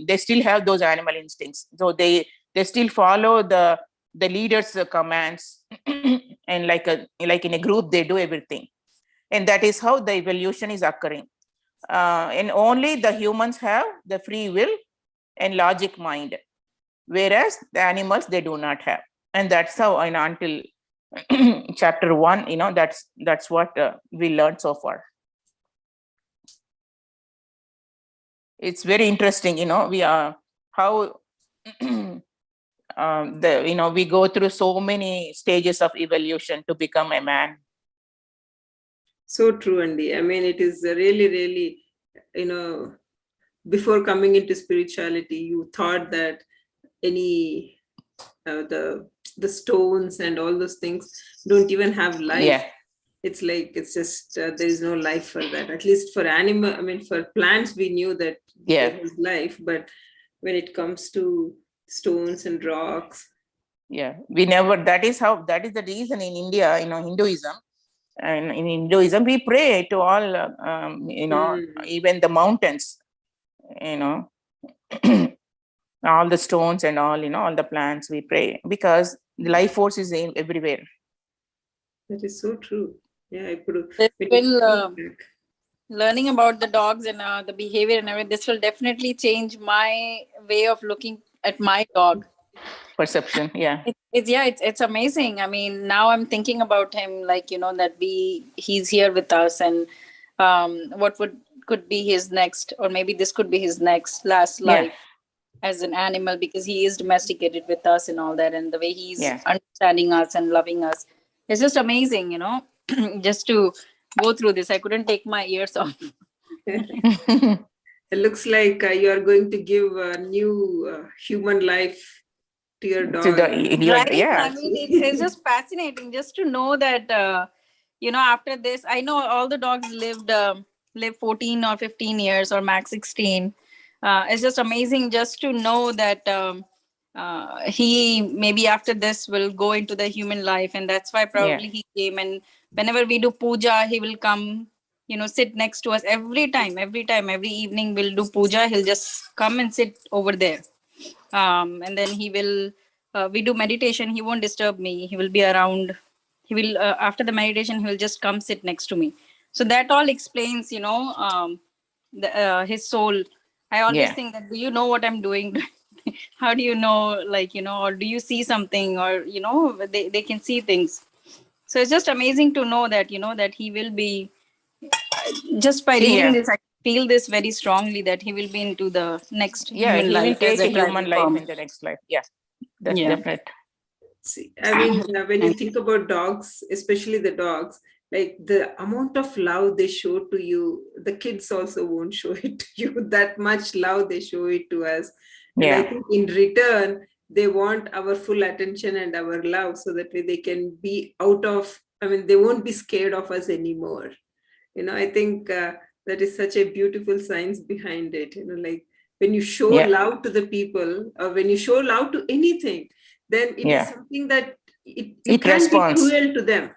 they still have those animal instincts. So they still follow the leader's commands, and like in a group, they do everything. And that is how the evolution is occurring. And only the humans have the free will and logic mind, whereas the animals, they do not have. And that's how, until chapter 1, that's what we learned so far. It's very interesting, we are how we go through so many stages of evolution to become a man. So true, Andy. I mean, it is really, really, before coming into spirituality, you thought that any the stones and all those things don't even have life. Yeah. It's like, it's just there is no life for that. At least for animal, for plants, we knew that there was life. But when it comes to stones and rocks, we never. That is the reason in India, Hinduism. And in Hinduism, we pray to all, even the mountains, all the stones and all, all the plants, we pray, because the life force is everywhere. That is so true. Yeah, I put. learning about the dogs and the behavior and everything, this will definitely change my way of looking at my dog. Perception, yeah. It's amazing. I mean, now I'm thinking about him, like, that he's here with us, and what could be his next, or maybe this could be his last life as an animal, because he is domesticated with us and all that, and the way he's understanding us and loving us. It's just amazing, just to go through this. I couldn't take my ears off. It looks like you are going to give a new human life to your dog. Right? Yeah. I mean, it's just fascinating just to know that, after this, I know all the dogs live 14 or 15 years or max 16. It's just amazing just to know that he maybe after this will go into the human life, and that's why probably he came. And whenever we do puja, he will come, sit next to us every time, every evening we'll do puja. He'll just come and sit over there. And then he will, we do meditation. He won't disturb me. He will be around. He will, after the meditation, he will just come sit next to me. So that all explains, his soul. I always think that, do you know what I'm doing? How do you know, or do you see something, or, they can see things. So it's just amazing to know that, that he will be, just by reading this, I feel this very strongly, that he will be into the next human life. He will take a human life in the next life. Yeah, that's definite. See, I mean, when you think about dogs, especially the dogs, like the amount of love they show to you, the kids also won't show it to you. That much love they show it to us. And I think in return, they want our full attention and our love, so that way they can be they won't be scared of us anymore. I think that is such a beautiful science behind it. Like when you show love to the people, or when you show love to anything, then it is something that you can't be cruel to them.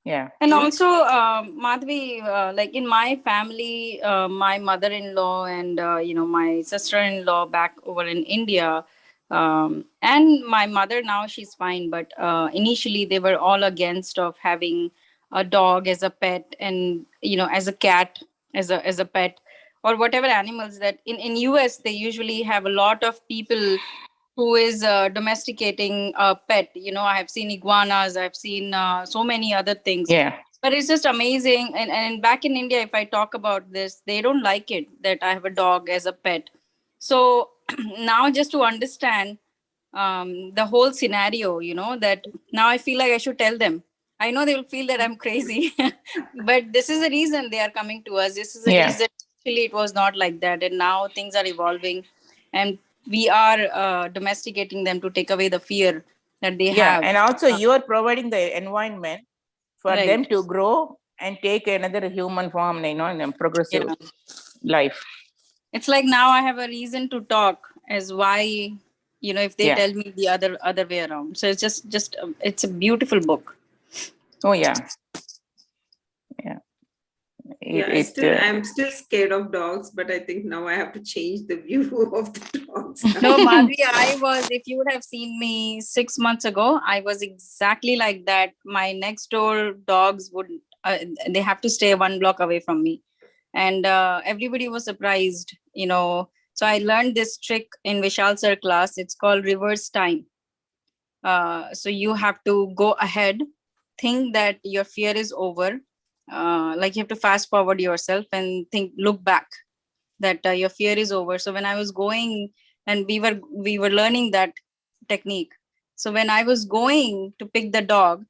Yeah. And also, Madhvi, like in my family, my mother-in-law and, my sister-in-law back over in India, and my mother now, she's fine. But initially they were all against of having a dog as a pet, and, as a cat, as a pet, or whatever animals that in US, they usually have a lot of people who is domesticating a pet. I have seen iguanas, I've seen so many other things. But it's just amazing. And back in India, if I talk about this, they don't like it that I have a dog as a pet. So now, just to understand the whole scenario, that now I feel like I should tell them. I know they will feel that I'm crazy, but this is the reason they are coming to us. This is the reason. Actually, it was not like that. And now things are evolving, and we are domesticating them to take away the fear that they have. And also you are providing the environment for them to grow and take another human form, in a progressive life. It's like now I have a reason to talk as why, if they tell me the other way around. So it's just it's a beautiful book. Oh yeah. I'm still scared of dogs, but I think now I have to change the view of the dogs. No, Madhvi, if you would have seen me 6 months ago, I was exactly like that. My next door dogs they have to stay 1 block away from me. And everybody was surprised, So I learned this trick in Vishal sir class. It's called reverse time. So you have to go ahead, think that your fear is over. Like you have to fast forward yourself and look back that your fear is over. So when I was going, and we were learning that technique. So when I was going to pick the dog,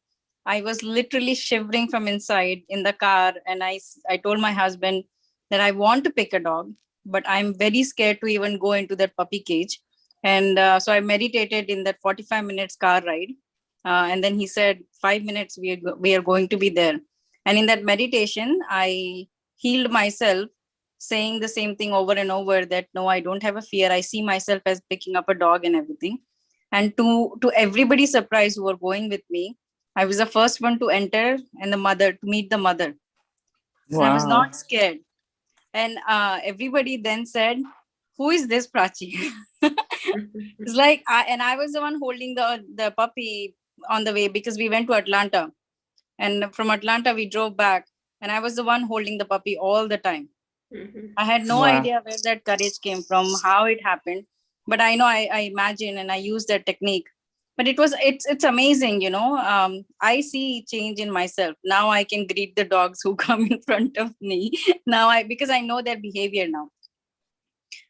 I was literally shivering from inside in the car. And I told my husband that I want to pick a dog, but I'm very scared to even go into that puppy cage. And so I meditated in that 45 minutes car ride. And then he said, 5 minutes, we are going to be there. And in that meditation, I healed myself, saying the same thing over and over, that no, I don't have a fear. I see myself as picking up a dog and everything. And to everybody's surprise who were going with me, I was the first one to enter, and to meet the mother. So I was not scared. And everybody then said, who is this Prachi? It's like, I was the one holding the puppy on the way, because we went to Atlanta. And from Atlanta, we drove back, and I was the one holding the puppy all the time. I had no Wow. idea where that courage came from, how it happened. But I know I imagine and I use that technique. But it's amazing, I see change in myself. Now I can greet the dogs who come in front of me. Because I know their behavior now.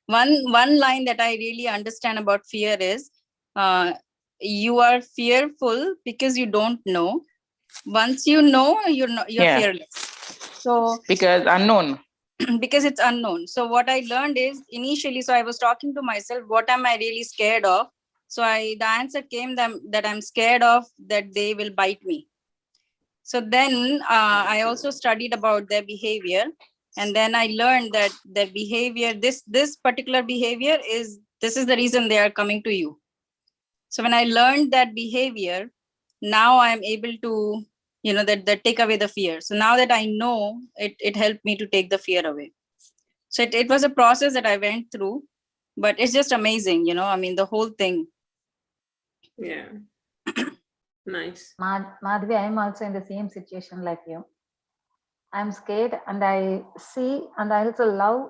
One line that I really understand about fear is, you are fearful because you don't know. Once you know, you're Yeah. fearless. So Because unknown. because it's unknown. So what I learned is initially, so I was talking to myself, what am I really scared of? So the answer came that I'm scared of that they will bite me. So then I also studied about their behavior. And then I learned that their behavior, this particular behavior this is the reason they are coming to you. So when I learned that behavior, now I'm able to, that take away the fear. So now that I know, it helped me to take the fear away. So it was a process that I went through, but it's just amazing, the whole thing. Yeah. Nice. Madhvi, I'm also in the same situation like you. I'm scared and I see and I also love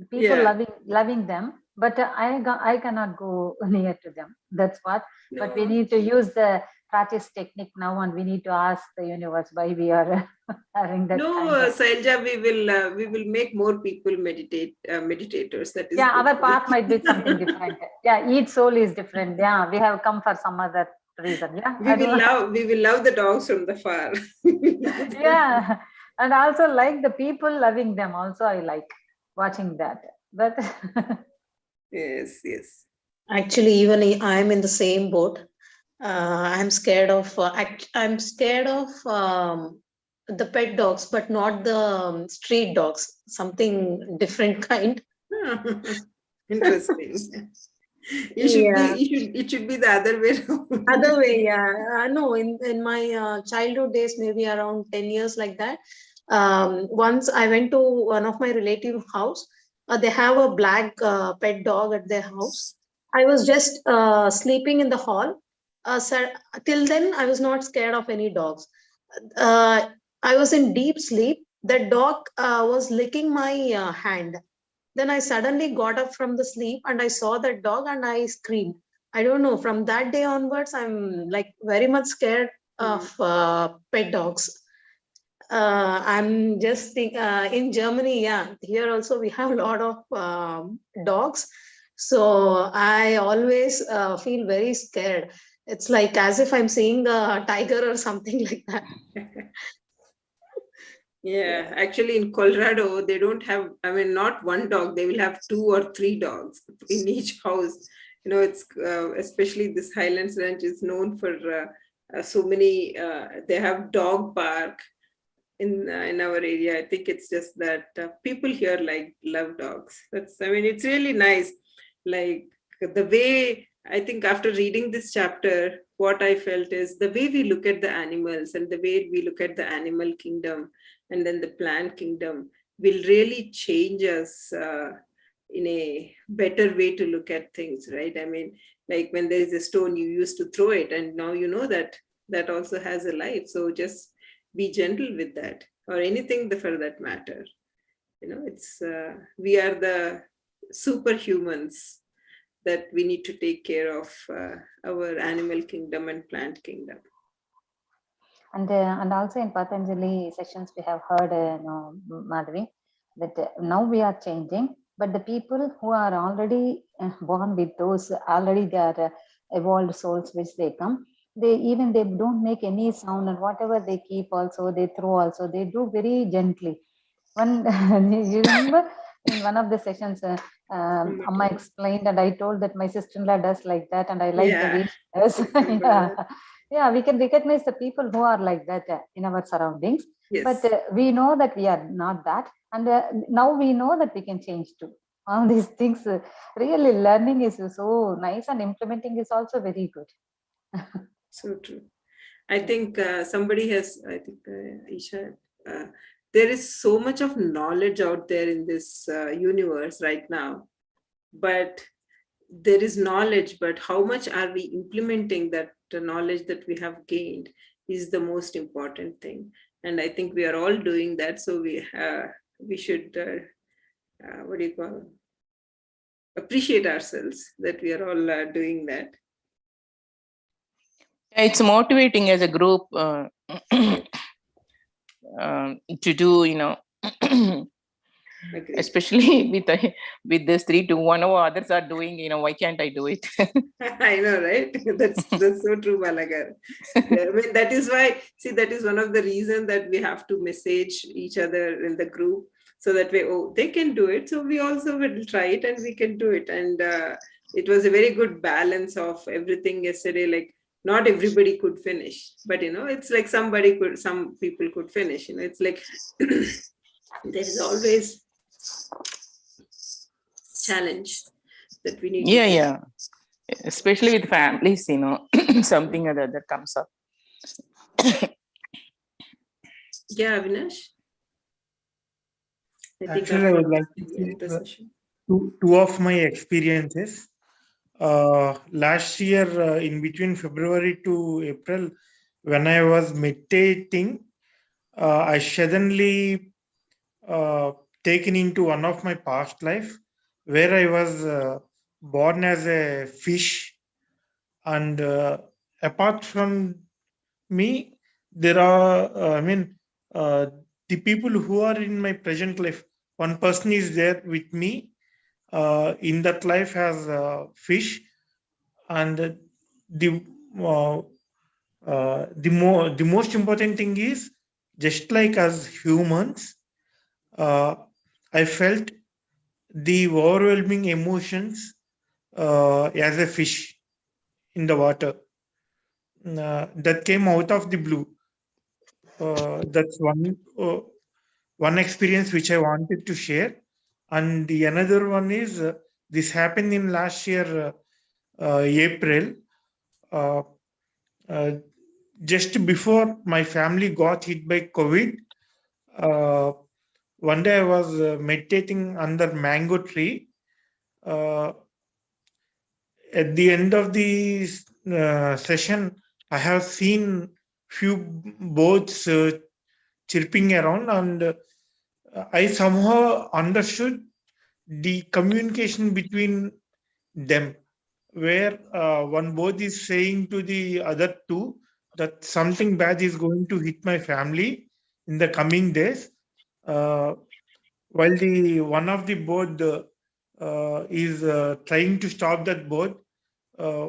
people loving them, but I cannot go near to them. That's what. No. But we need to use the practice technique now, and we need to ask the universe why we are having that. No, kind of... Sailja, we will make more people meditators. That is. Yeah, our path might be something different. Yeah, each soul is different. Yeah, we have come for some other reason. Yeah, we will love the dogs from the far. Yeah, and also like the people loving them. Also, I like watching that. But yes. Actually, even I'm in the same boat. I'm scared of the pet dogs, but not the street dogs. Something different kind. Interesting. Yeah. It should be the other way around. Other way, yeah. No, in my childhood days, maybe around 10 years like that. Once I went to one of my relative house. They have a black pet dog at their house. I was just sleeping in the hall. Till then, I was not scared of any dogs. I was in deep sleep. The dog was licking my hand. Then I suddenly got up from the sleep and I saw that dog and I screamed. I don't know. From that day onwards, I'm like very much scared of pet dogs. I'm just in Germany. Yeah, here also we have a lot of dogs. So I always feel very scared. It's like as if I'm seeing a tiger or something like that. Yeah, actually in Colorado, they don't have, not one dog, they will have 2 or 3 dogs in each house. It's especially this Highlands Ranch is known for so many, they have dog park in our area. I think it's just that people here love dogs. It's really nice. Like the way, I think after reading this chapter, what I felt is the way we look at the animals and the way we look at the animal kingdom and then the plant kingdom will really change us in a better way to look at things, right? Like when there is a stone, you used to throw it, and now you know that that also has a life. So just be gentle with that, or anything for that matter. It's we are the superhumans that we need to take care of our animal kingdom and plant kingdom. And also in Patanjali sessions, we have heard, Madhvi, that now we are changing, but the people who are already born with those, already they are evolved souls which they come, they don't make any sound, and whatever they keep also, they throw also, they do very gently. You remember in one of the sessions, Amma explained, and I told that my sister-in-law does like that, and I like the way she does. Yeah, we can recognize the people who are like that in our surroundings. Yes. But we know that we are not that. And now we know that we can change too. All these things, really learning is so nice, and implementing is also very good. So true. I think somebody has, Isha, there is so much of knowledge out there in this universe right now. But there is knowledge, but how much are we implementing that knowledge that we have gained is the most important thing. And I think we are all doing that. So we should what do you call, appreciate ourselves that we are all doing that. It's motivating as a group to do, Agreed. especially with this 3 to 1 or others are doing, why can't I do it? I know, right? That's so true, Balagar. Yeah, I mean, that is why, see, that is one of the reasons that we have to message each other in the group, so that way, oh, they can do it, so we also will try it and we can do it. And it was a very good balance of everything yesterday. Like, not everybody could finish, but it's like some people could finish. It's like there is always challenge that we need to face. Yeah. Especially with families, something or the other comes up. Yeah, Avinash. Actually, I would like to share two of my experiences. Last year, in between February to April, when I was meditating, I suddenly taken into one of my past life where I was born as a fish, and apart from me, there are the people who are in my present life. One person is there with me in that life as a fish, and the the most important thing is, just like as humans, I felt the overwhelming emotions as a fish in the water that came out of the blue. That's one experience which I wanted to share. And the another one is, this happened in last year, April. Just before my family got hit by COVID, one day I was meditating under mango tree. At the end of the session, I have seen few birds chirping around, and I somehow understood the communication between them, where one bird is saying to the other two that something bad is going to hit my family in the coming days, while the one of the bird is trying to stop that bird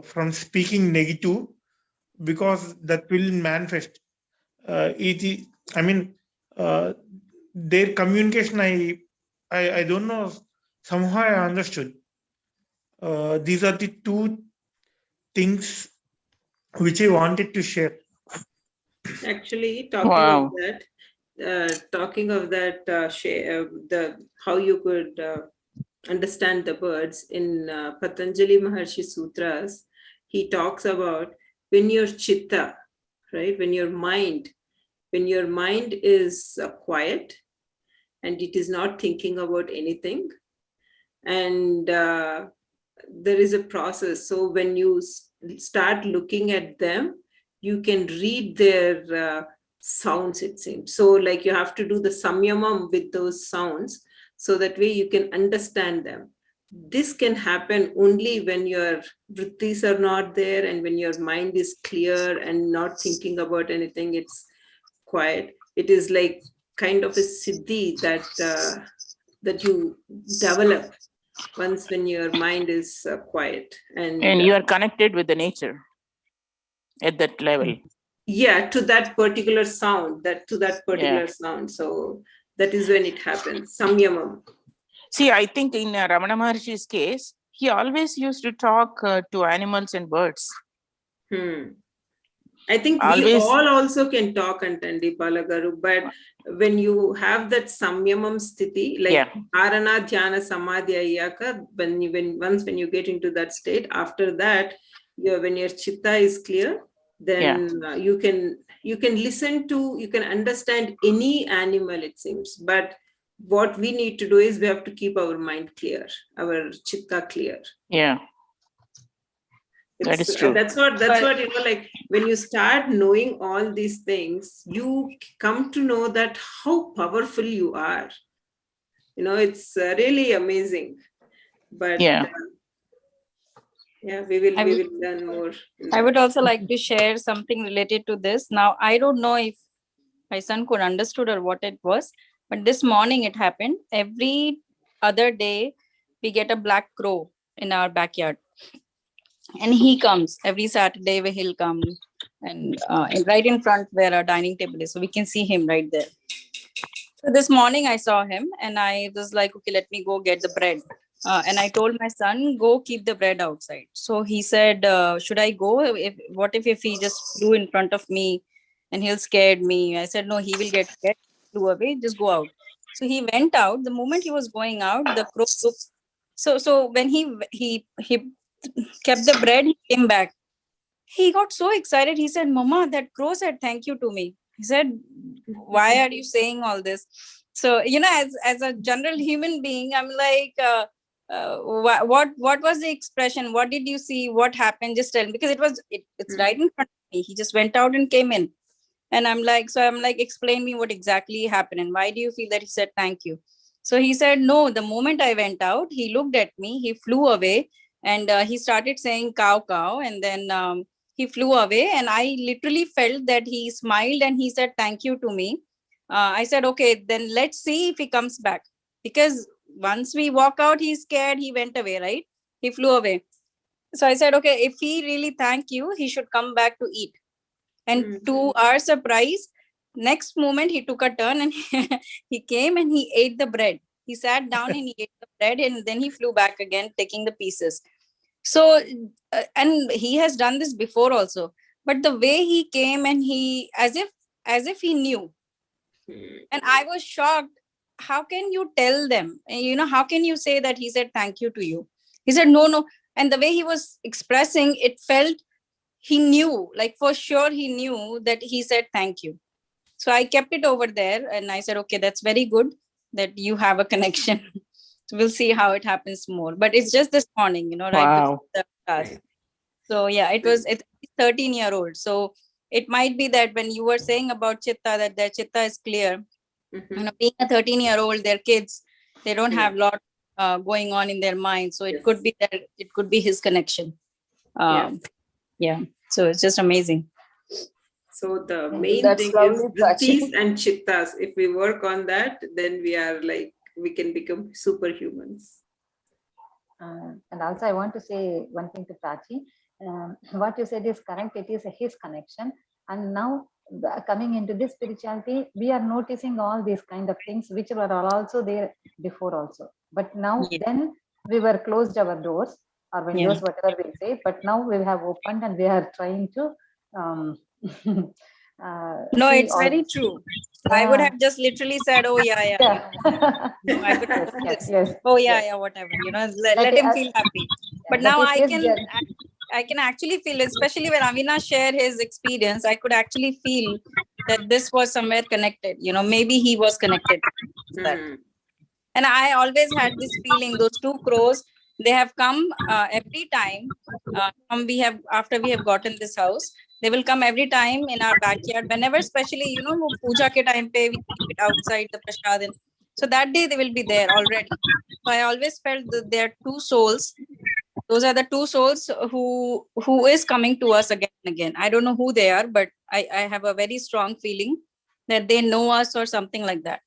from speaking negative, because that will manifest. I mean, their communication, I don't know, somehow I understood. These are the two things which I wanted to share. Actually, talking of that, how you could understand the birds in Patanjali Maharshi Sutras, he talks about when your chitta, right, when your mind is quiet and it is not thinking about anything, and there is a process. So when you start looking at them, you can read their sounds, it seems. So like you have to do the samyamam with those sounds, so that way you can understand them. This can happen only when your vrittis are not there, and when your mind is clear and not thinking about anything, it's quiet. It is like kind of a siddhi that you develop once when your mind is quiet, and you are connected with the nature at that level. Yeah, to that particular sound, sound. So that is when it happens, samyamam. See, I think in Ramana Maharshi's case, he always used to talk to animals and birds. I think we all also can talk, Antandi Balagaru, but when you have that samyamam sthiti, like dharana, dhyana, samadhi ayyaka, when you get into that state, after that, when your chitta is clear, then you can listen to, you can understand any animal, it seems. But what we need to do is we have to keep our mind clear, our chitta clear. Yeah. That is true. That's what like when you start knowing all these things, you come to know that how powerful you are. it's really amazing. But Yeah. yeah, we will learn more. I would also like to share something related to this. Now, I don't know if my son could understood or what it was, but this morning it happened. Every other day, we get a black crow in our backyard. And he comes every Saturday where he'll come and right in front where our dining table is. So we can see him right there. So this morning I saw him and I was like, okay, let me go get the bread. And I told my son, go keep the bread outside. So he said, should I go? What if he just flew in front of me and he'll scared me? I said, no, he will get scared, flew away, just go out. So he went out. The moment he was going out, the crow looked. So when he kept the bread, he came back. He got so excited. He said, Mama, that crow said thank you to me. He said, why are you saying all this? So, as a general human being, I'm like, what was the expression? What did you see? What happened? Just tell me, because it's right in front of me. He just went out and came in. And I'm like, explain me what exactly happened. And why do you feel that he said thank you? So he said, no, the moment I went out, he looked at me, he flew away and he started saying cow, cow. And then he flew away and I literally felt that he smiled and he said thank you to me. I said, okay, then let's see if he comes back. Because once we walk out, he's scared, he went away, right? He flew away. So I said, okay, if he really thank you, he should come back to eat. And to our surprise, next moment he took a turn and he came and he ate the bread. He sat down and he ate the bread and then he flew back again, taking the pieces. So, and he has done this before also. But the way he came and he, as if he knew. And I was shocked. How can you tell them? How can you say that he said thank you to you? He said, no. And the way he was expressing, it felt he knew, like for sure he knew that he said thank you. So I kept it over there and I said, okay, that's very good that you have a connection. So we'll see how it happens more. But it's just this morning, right? Wow. The class. So yeah, it's 13-year-old. So it might be that when you were saying about Chitta, that their Chitta is clear. Being a 13-year-old, their kids, they don't have a lot going on in their mind. So it could be that it could be his connection. Yeah, so it's just amazing. So the main That's thing lovely, is Drittis and Chittas. If we work on that, then we can become superhumans. And also I want to say one thing to Prachi. What you said is correct. It is his connection. And now coming into this spirituality, we are noticing all these kind of things which were also there before also. But now then we were closed our doors or windows, whatever we say. But now we have opened and we are trying to no, it's very true. I would have just literally said, oh yeah. No, I would have done this. Oh yeah, whatever. Let him feel happy. But now I can actually feel, especially when Avinash shared his experience, I could actually feel that this was somewhere connected. Maybe he was connected to that. And I always had this feeling, those two crows, they have come every time after we have gotten this house. They will come every time in our backyard, whenever, especially, puja ke time pe, we keep it outside the prasad. So that day they will be there already. So I always felt that there are two souls. Those are the two souls who is coming to us again and again. I don't know who they are, but I have a very strong feeling that they know us or something like that.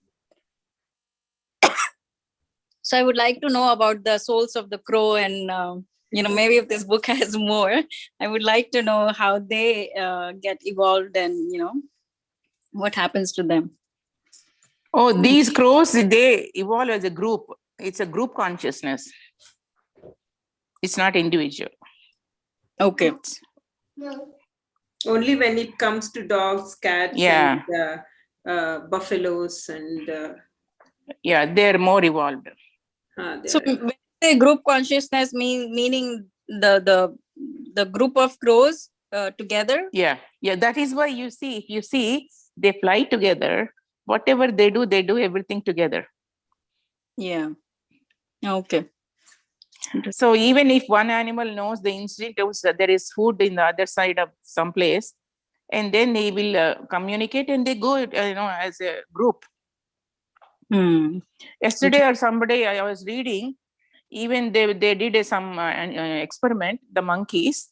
So I would like to know about the souls of the crow and, maybe if this book has more, I would like to know how they get evolved and, what happens to them. Oh, these crows, they evolve as a group. It's a group consciousness. It's not individual. Okay. Only when it comes to dogs, cats, and buffaloes and... they're more evolved. So when they group consciousness meaning the group of crows together? Yeah, that is why you see they fly together. Whatever they do everything together. Yeah. Okay. So even if one animal knows the instinct that there is food in the other side of some place, and then they will communicate and they go as a group. Yesterday or somebody I was reading, even they did some experiment, the monkeys.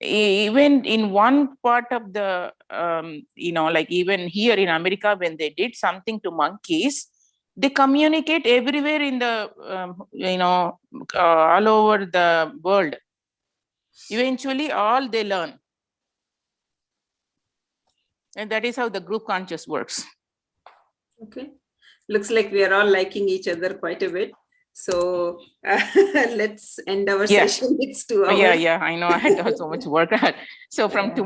Even in one part of the, like even here in America, when they did something to monkeys, they communicate everywhere in the, all over the world. Eventually, all they learn. And that is how the group conscious works. Okay. Looks like we are all liking each other quite a bit. So let's end our session. It's 2 hours. Yeah, I know. I had so much work. So from tomorrow.